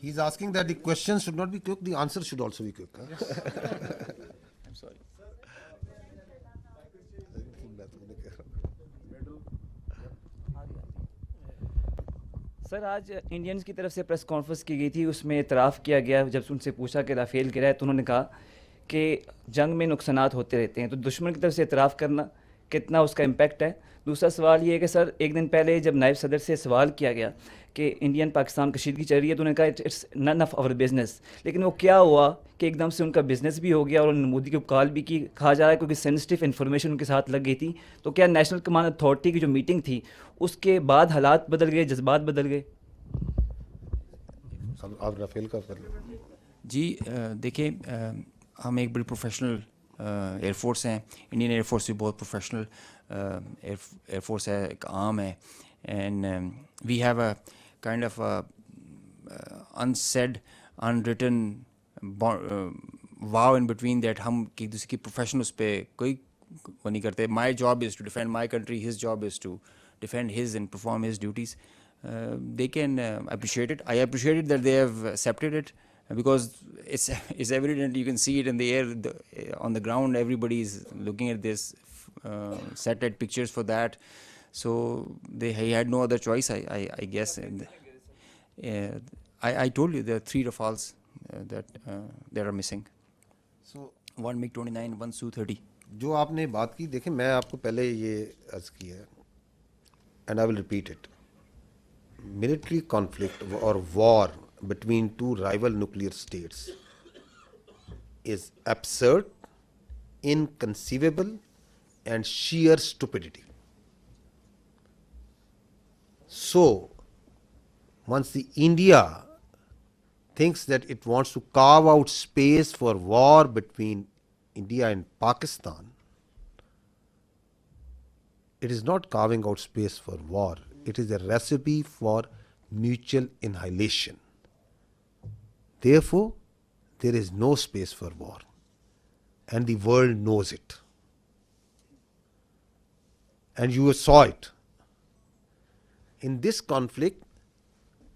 S1: He's asking that the questions should not be quick, the answer should also be quick.
S11: I'm sorry.
S12: Sir आज Indians की तरफ से press conference की गई थी, उसमें इतराफ़ किया गया जब उनसे पूछा कि राफेल गिरा है, तो उन्होंने कहा कि जंग में नुकसानात होते रहते हैं, तो दुश्मन की तरफ से इतराफ़ करना कितना उसका इम्पैक्ट है। दूसरा सवाल ये है कि सर एक दिन पहले जब नायब सदर से सवाल किया गया कि इंडियन पाकिस्तान कशीदगी चल रही है, तो उन्होंने कहा it's none of our business, लेकिन वो क्या हुआ कि एकदम से उनका बिज़नेस भी हो गया और उन्होंने मोदी को कॉल भी की। कहा जा रहा है क्योंकि सेंसिटिव इन्फॉर्मेशन उनके साथ लग गई थी। तो क्या नेशनल कमांड अथॉरिटी की जो मीटिंग थी उसके बाद हालात बदल गए, जज्बात बदल गए?
S1: आप राफेल का कर लो
S11: जी। देखिए, हम एक बड़ी प्रोफेशनल एयरफोर्स हैं। इंडियन एयरफोर्स भी बहुत प्रोफेशनल एयरफोर्स है, एक आर्म है, and we have a kind of unsaid unwritten vow in between that हम एक दूसरे की प्रोफेशन उस पर कोई वो नहीं करते। My job is to defend my country, his job is to defend his and perform his duties. They can appreciate it. I appreciate it that they have accepted it, because it's evident. You can see it in the air, on the ground. Everybody is looking at this, satellite pictures for that. So he had no other choice, I guess. I told you there are 3 Rafales that are missing.
S1: So
S11: one MiG-29, one Su-30.
S1: जो आपने बात की, देखिए मैं आपको पहले ये अर्ज किया है, and I will repeat it. Military conflict or war between 2 rival nuclear states is absurd, inconceivable, and sheer stupidity. So, once India thinks that it wants to carve out space for war between India and Pakistan, it is not carving out space for war. It is a recipe for mutual annihilation. Therefore, there is no space for war, and the world knows it. And you saw it. In this conflict,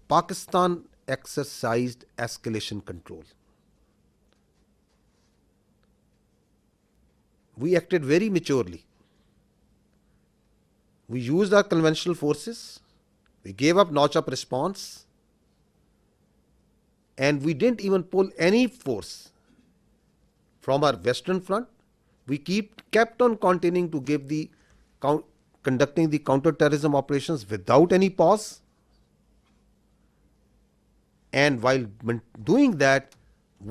S1: Pakistan exercised escalation control. We acted very maturely. We used our conventional forces, we gave up notch-up response, and we didn't even pull any force from our western front. We kept on continuing to give conducting the counter-terrorism operations without any pause. And while doing that,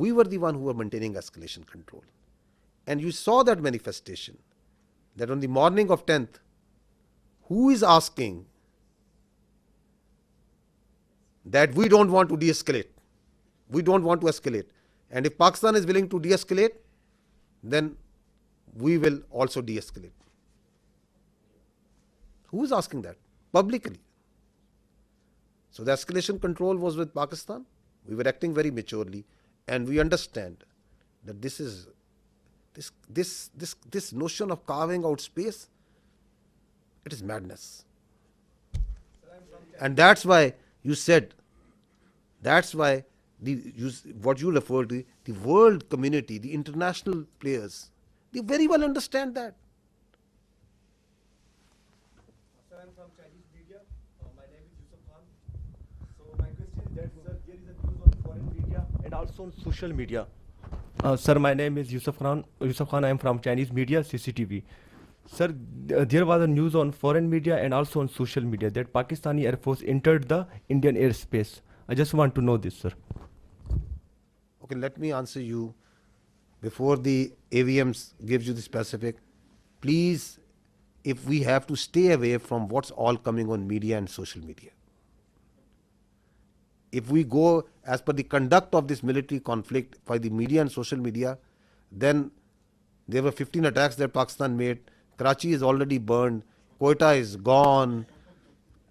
S1: We were the one who were maintaining escalation control. And you saw that manifestation, that on the morning of 10th, who is asking that we don't want to de-escalate, we don't want to escalate, and if Pakistan is willing to de-escalate, then we will also de-escalate. Who is asking that? Publicly. So the escalation control was with Pakistan. We were acting very maturely, and we understand that this is this notion of carving out space, it is madness. And that's why you said, that's why what you referred to, the world community, the international players, they very well understand that.
S13: Sir, I'm from Chinese media. My name is Yusuf Khan. So my question is that, sir, there is a news on foreign media and also on social media. Sir, my name is Yusuf Khan. I am from Chinese media, CCTV. Sir, there was a news on foreign media and also on social media that Pakistani Air Force entered the Indian airspace. I just want to know this, sir.
S1: Okay, let me answer you before the AVMs gives you the specific. Please, if we have to stay away from what's all coming on media and social media. If we go as per the conduct of this military conflict by the media and social media, then there were 15 attacks that Pakistan made. Karachi is already burned. Quetta is gone.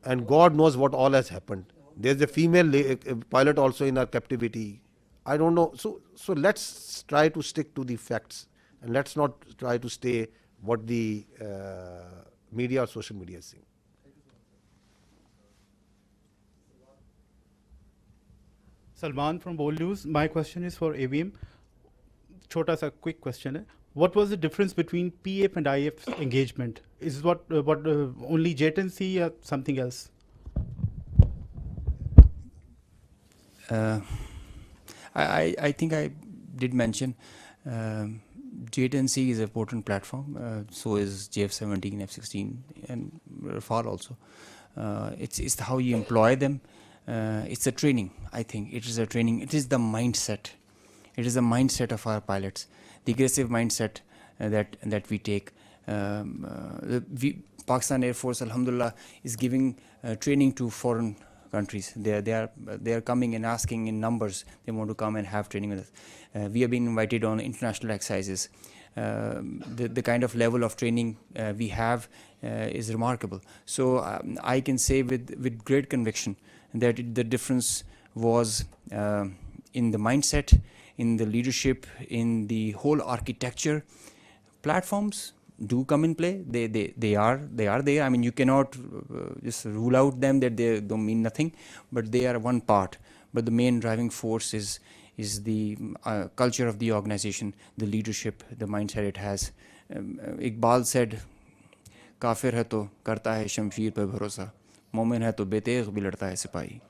S1: And God knows what all has happened. There's a female pilot also in our captivity. I don't know. So let's try to stick to the facts, and let's not try to stay what the media or social media is saying.
S14: Salman from Bold News. My question is for AVM. Chota sa quick question hai. What was the difference between PAF and IF engagement? Is what only JTNC or something else?
S11: I think I did mention JTNC is a potent platform. So is JF-17, F-16, and Rafale also. It's how you employ them. It's a training. I think it is a training. It is the mindset. It is the mindset of our pilots. The aggressive mindset that we take. Pakistan Air Force, alhamdulillah, is giving training to foreign countries. They are coming and asking in numbers. They want to come and have training with us. We have been invited on international exercises. The kind of level of training we have is remarkable. So I can say with great conviction that the difference was in the mindset, in the leadership, in the whole architecture. Platforms do come in play. They are there. I mean, you cannot just rule out them that they don't mean nothing, but they are one part. But the main driving force is the culture of the organization, the leadership, the mindset it has. Iqbal said, "Kafir hai to karta hai shamsheer pe bharosa, momin hai to betegh bhi ladta hai sipahi."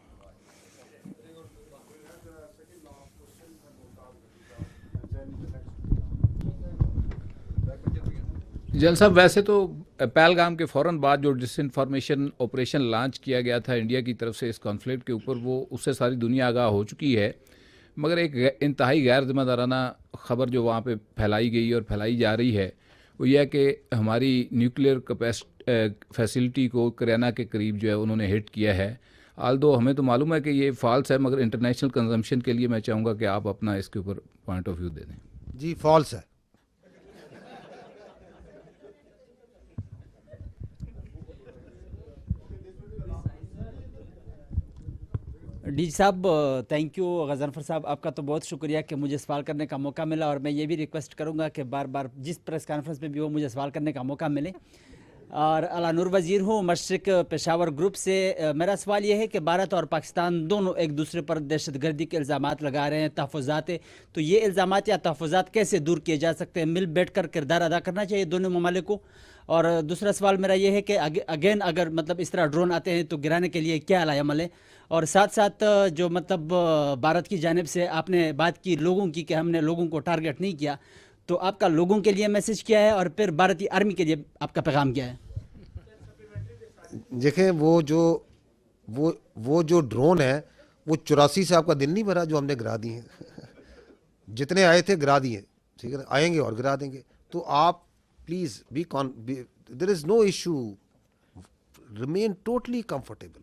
S4: जल साहब, वैसे तो पहलगाम के फ़ौरन बाद जो disinformation operation launch किया गया था इंडिया की तरफ से इस कॉन्फ्लिक्ट के ऊपर, वो उससे सारी दुनिया आगाह हो चुकी है, मगर एक इंतहाई गैर जिम्मेदाराना ख़बर जो वहाँ पे फैलाई गई और फैलाई जा रही है वो यह है कि हमारी न्यूक्लियर फैसिलिटी को करियाना के करीब जो है उन्होंने हिट किया है। आल्दो हमें तो मालूम है कि ये फॉल्स है, मगर इंटरनेशनल कंजम्पशन के लिए मैं चाहूँगा कि आप अपना इसके ऊपर पॉइंट ऑफ व्यू दे दें।
S1: जी, फॉल्स है।
S15: डीजी साहब, थैंक यू। गज़नफ़र साहब, आपका तो बहुत शुक्रिया कि मुझे सवाल करने का मौका मिला, और मैं ये भी रिक्वेस्ट करूँगा कि बार बार जिस प्रेस कॉन्फ्रेंस में भी हो मुझे सवाल करने का मौका मिले। और अला नूर वज़ीर हूँ, मशरिक़ पेशावर ग्रुप से। मेरा सवाल ये है कि भारत और पाकिस्तान दोनों एक दूसरे पर दहशतगर्दी के इल्ज़ामात लगा रहे हैं, तहफ़्फ़ुज़ात। तो ये इल्ज़ामात या तहफ़्फ़ुज़ात कैसे दूर किए जा सकते हैं? मिल बैठ कर किरदार अदा करना चाहिए दोनों ममालिक को। और दूसरा सवाल मेरा ये है कि अगेन अगर मतलब इस तरह ड्रोन आते हैं तो गिराने के लिए क्या अमल है? और साथ साथ जो मतलब भारत की जानिब से आपने बात की लोगों की कि हमने लोगों को टारगेट नहीं किया, तो आपका लोगों के लिए मैसेज क्या है और फिर भारतीय आर्मी के लिए आपका पैगाम क्या है?
S1: देखें, वो जो ड्रोन है वो 84 से आपका दिल नहीं भरा जो हमने गिरा दिए हैं। जितने आए थे गिरा दिए, ठीक है ना, आएंगे और गिरा देंगे. तो आप please be there is no issue, remain totally comfortable.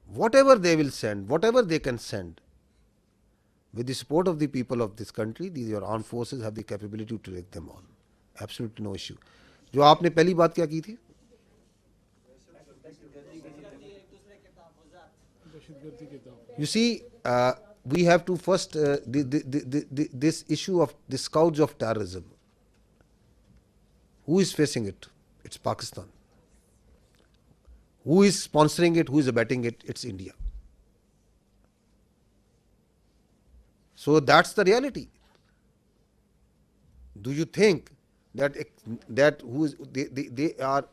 S1: Whatever they will send, whatever they can send, with the support of the people of this country, these your armed forces have the capability to take them on. Absolutely no issue. जो आपने पहली बात क्या की थी? You see, we have to first this issue of the scourge of terrorism. Who is facing it? It's Pakistan. Who is sponsoring it? Who is abetting it? It's India. So that's the reality. Do you think that they are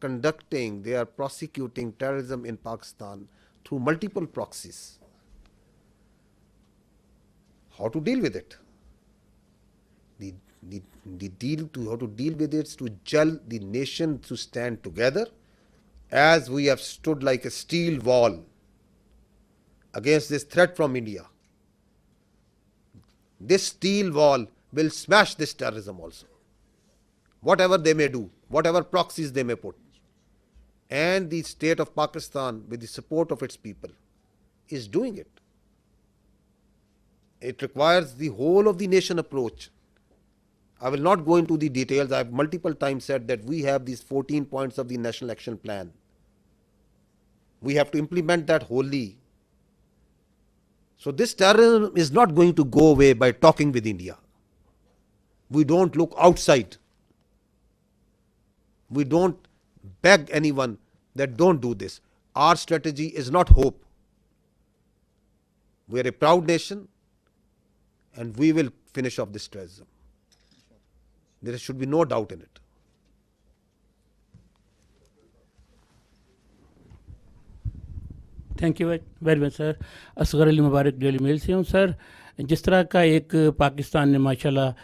S1: conducting, they are prosecuting terrorism in Pakistan through multiple proxies? How to deal with it? How to deal with it is to gel the nation to stand together, as we have stood like a steel wall against this threat from India. This steel wall will smash this terrorism also, whatever they may do, whatever proxies they may put. And the state of Pakistan, with the support of its people, is doing it. It requires the whole of the nation approach. I will not go into the details. I have multiple times said that we have these 14 points of the National Action Plan. We have to implement that wholly. So this terrorism is not going to go away by talking with India. We don't look outside. We don't beg anyone that don't do this. Our strategy is not hope. We are a proud nation and we will finish off this terrorism. There should be no doubt in it.
S9: Thank you very much sir. Asghar Ali Mubarak Daily Mail से हूँ sir. जिस तरह का एक पाकिस्तान ने माशाल्लाह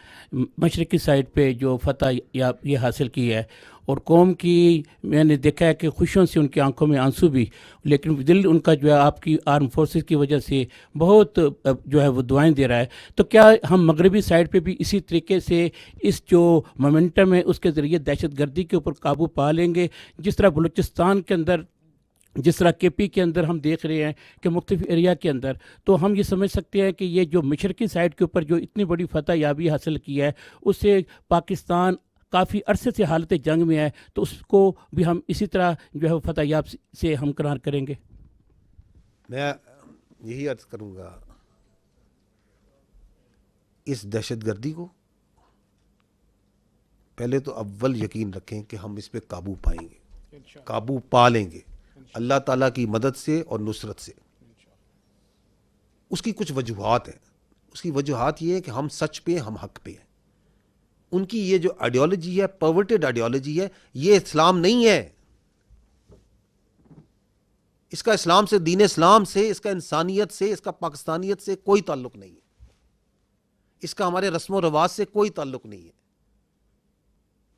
S9: मशरक़ी side पे जो फतह या ये हासिल की है, और कौम की मैंने देखा है कि खुशियों से उनकी आंखों में आंसू भी, लेकिन दिल उनका जो है आपकी आर्म फोर्सेस की वजह से बहुत जो है वो दुआएं दे रहा है. तो क्या हम मगरबी साइड पे भी इसी तरीके से इस जो मोमेंटम है उसके ज़रिए दहशत गर्दी के ऊपर काबू पा लेंगे, जिस तरह बलूचिस्तान के अंदर, जिस तरह KP के अंदर हम देख रहे हैं कि मुख्तलिफ एरिया के अंदर, तो हम ये समझ सकते हैं कि ये जो मशरक़ी साइड के ऊपर जो इतनी बड़ी फतह याबी हासिल की है, उससे पाकिस्तान काफ़ी अरसे से हालत जंग में है, तो उसको भी हम इसी तरह जो है फतह याब से हमकरार करेंगे.
S1: मैं यही अर्ज करूँगा, इस दहशत गर्दी को पहले तो अव्वल यकीन रखें कि हम इस पे काबू पाएंगे, काबू पा लेंगे अल्लाह ताला की मदद से और नुसरत से. उसकी कुछ वजूहात हैं. उसकी वजूहात ये है कि हम सच पे, हम हक पे हैं. उनकी ये जो आइडियोलॉजी है, परवर्टेड आइडियोलॉजी है, ये इस्लाम नहीं है. इसका इस्लाम से, दीन इस्लाम से, इसका इंसानियत से, इसका पाकिस्तानियत से कोई ताल्लुक नहीं है. इसका हमारे रस्म रवाज से कोई ताल्लुक नहीं है.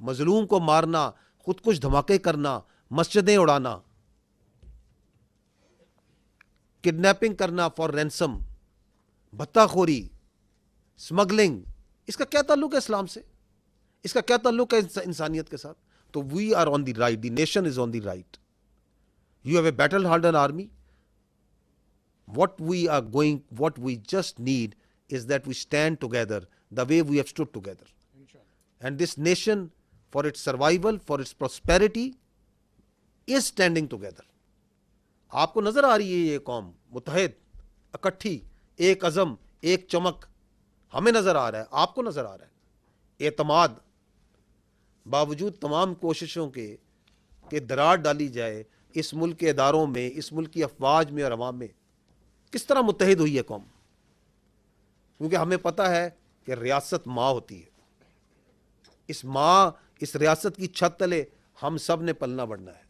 S1: मजलूम को मारना, खुद कुछ धमाके करना, मस्जिदें उड़ाना, किडनैपिंग करना फॉर रैंसम, भत्ताखोरी, स्मगलिंग, इसका क्या ताल्लुक है इस्लाम से? इसका क्या ताल्लुक है इंसानियत के साथ? तो we are on the right, the nation is on the right. You have a battle hardened army. what we just need is that we stand together the way we have stood together. And this nation, for its survival, for its prosperity, is standing together. आपको नजर आ रही है ये कौम मुत्तहिद, इकट्ठी, एक अज़म, एक चमक हमें नजर आ रहा है, आपको नजर आ रहा है. एतमाद, बावजूद तमाम कोशिशों के दरार डाली जाए इस मुल्क के इदारों में, इस मुल्क की अफवाज में और अवाम में, किस तरह मुत्तहिद हुई है कौम? क्योंकि हमें पता है कि रियासत माँ होती है. इस माँ, इस रियासत की छत तले हम सब ने पलना बढ़ना है.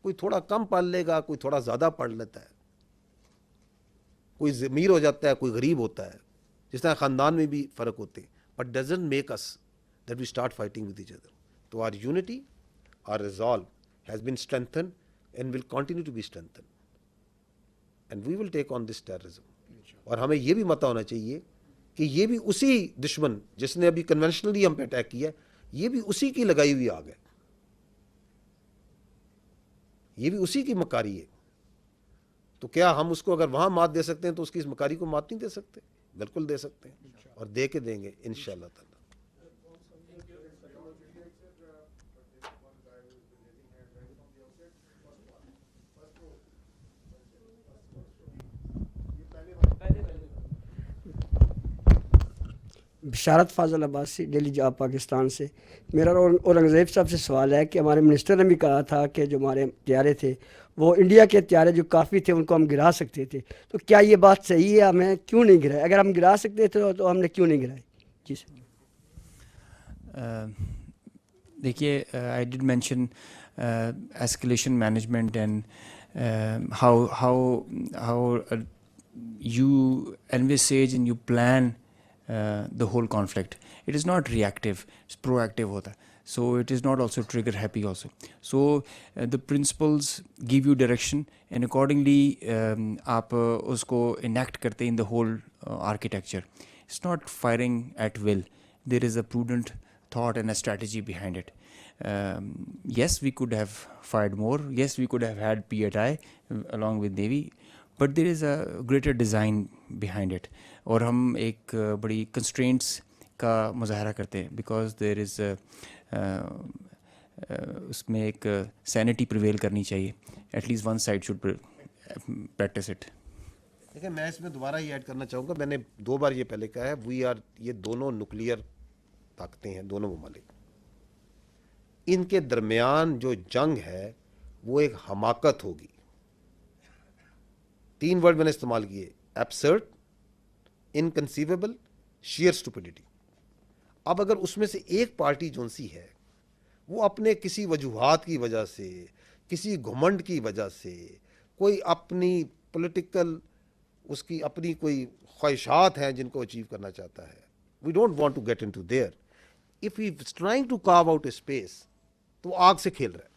S1: कोई थोड़ा कम पढ़ लेगा, कोई थोड़ा ज़्यादा पढ़ लेता है, कोई अमीर हो जाता है, कोई गरीब होता है, जिस तरह ख़ानदान में भी फ़र्क होते हैं. But doesn't make us that we start fighting with each other. तो our unity, our resolve has been strengthen and will continue to be strengthened. And we will take on this terrorism اور ہمیں یہ بھی پتہ ہونا چاہیے کہ یہ بھی اسی دشمن جس نے ابھی کنونشنلی ہم پہ اٹیک کیا ہے, یہ بھی اسی کی لگائی ہوئی آگ ہے, یہ بھی اسی کی مکاری ہے. تو کیا ہم اس کو اگر وہاں مات دے سکتے ہیں تو اس کی اس مکاری کو مات نہیں دے سکتے؟ بالکل دے سکتے ہیں, اور دے کے دیں گے انشاءاللہ تعالی.
S16: بشارت فاضل عباسی, دہلی جاب پاکستان سے. میرا اورنگزیب صاحب سے سوال ہے کہ ہمارے منسٹر نے بھی کہا تھا کہ جو ہمارے طیارے تھے وہ انڈیا کے طیارے جو کافی تھے ان کو ہم گرا سکتے تھے, تو کیا یہ بات صحیح ہے؟ ہمیں کیوں نہیں گرائے؟ اگر ہم گرا سکتے تھے تو ہم نے کیوں نہیں گرائے؟ جی سر.
S11: دیکھیے, I did mention escalation management and how you envisage and you plan the whole conflict. It is not reactive, it's proactive hota. So it is not also trigger happy also. So the principles give you direction and accordingly aap usko enact karte in the whole architecture. It's not firing at will. There is a prudent thought and a strategy behind it. Yes, we could have fired more. Yes, we could have had PTI along with Navy. But there is a greater design behind it. اور ہم ایک بڑی constraints کا مظاہرہ کرتے ہیں because there از اس میں ایک سینٹی پریویل کرنی چاہیے. At least one side should practise it.
S1: دیکھیں, میں اس میں دوبارہ یہ ایڈ کرنا چاہوں گا, میں نے 2 بار یہ پہلے کہا ہے, یہ دونوں نیوکلیئر طاقتیں ہیں, دونوں ممالک, ان کے درمیان جو جنگ ہے وہ ایک حماقت ہوگی. 3 ورڈ میں نے استعمال کیے, ایبسرڈ, انکنسیویبل, شیئر اسٹوپڈیٹی. اب اگر اس میں سے ایک پارٹی جون سی ہے وہ اپنے کسی وجوہات کی وجہ سے, کسی گھمنڈ کی وجہ سے, کوئی اپنی پولیٹیکل اس کی اپنی کوئی خواہشات ہیں جن کو اچیو کرنا چاہتا ہے, we don't want to get into there. If he is trying to carve out a space, تو وہ آگ سے کھیل رہا ہے.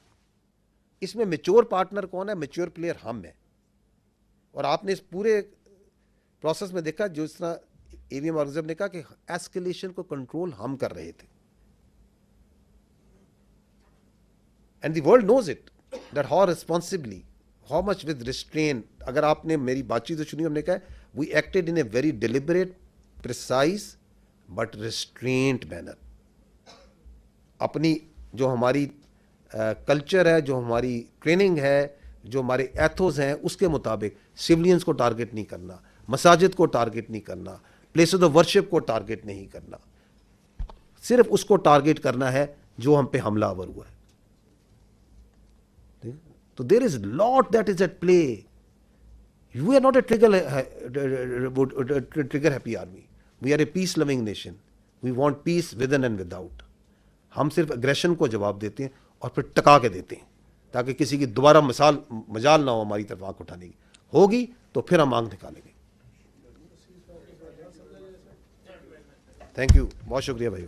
S1: اس میں میچور پارٹنر کون ہے؟ میچور پلیئر ہم ہیں. اور آپ نے اس پورے پروسیس میں دیکھا جو اس طرح اے وی ایم اورنگزیب نے کہا کہ ایسکلیشن کو کنٹرول ہم کر رہے تھے. And the world knows it that how responsibly, how much with restrain. اگر آپ نے میری بات چیت سنی, ہم نے کہا we acted in a very deliberate, precise but restraint manner. اپنی جو ہماری کلچر ہے, جو ہماری ٹریننگ ہے, جو ہمارے ایتھوز ہیں, اس کے مطابق سولینز کو ٹارگٹ نہیں کرنا, مساجد کو ٹارگٹ نہیں کرنا, پلیسز آف ورشپ کو ٹارگٹ نہیں کرنا, صرف اس کو ٹارگٹ کرنا ہے جو ہم پہ حملہ آور ہوا ہے. تو there is lot that is at play. We are not a trigger happy army, we are a peace loving nation. We want peace within and without. ہم صرف اگریشن کو جواب دیتے ہیں اور پھر ٹکا کے دیتے ہیں تاکہ کسی کی دوبارہ مجال نہ ہو ہماری طرف آنکھ اٹھانے کی. ہوگی تو پھر ہم آنکھ نکالیں گے. تھینک یو, بہت شکریہ بھائی.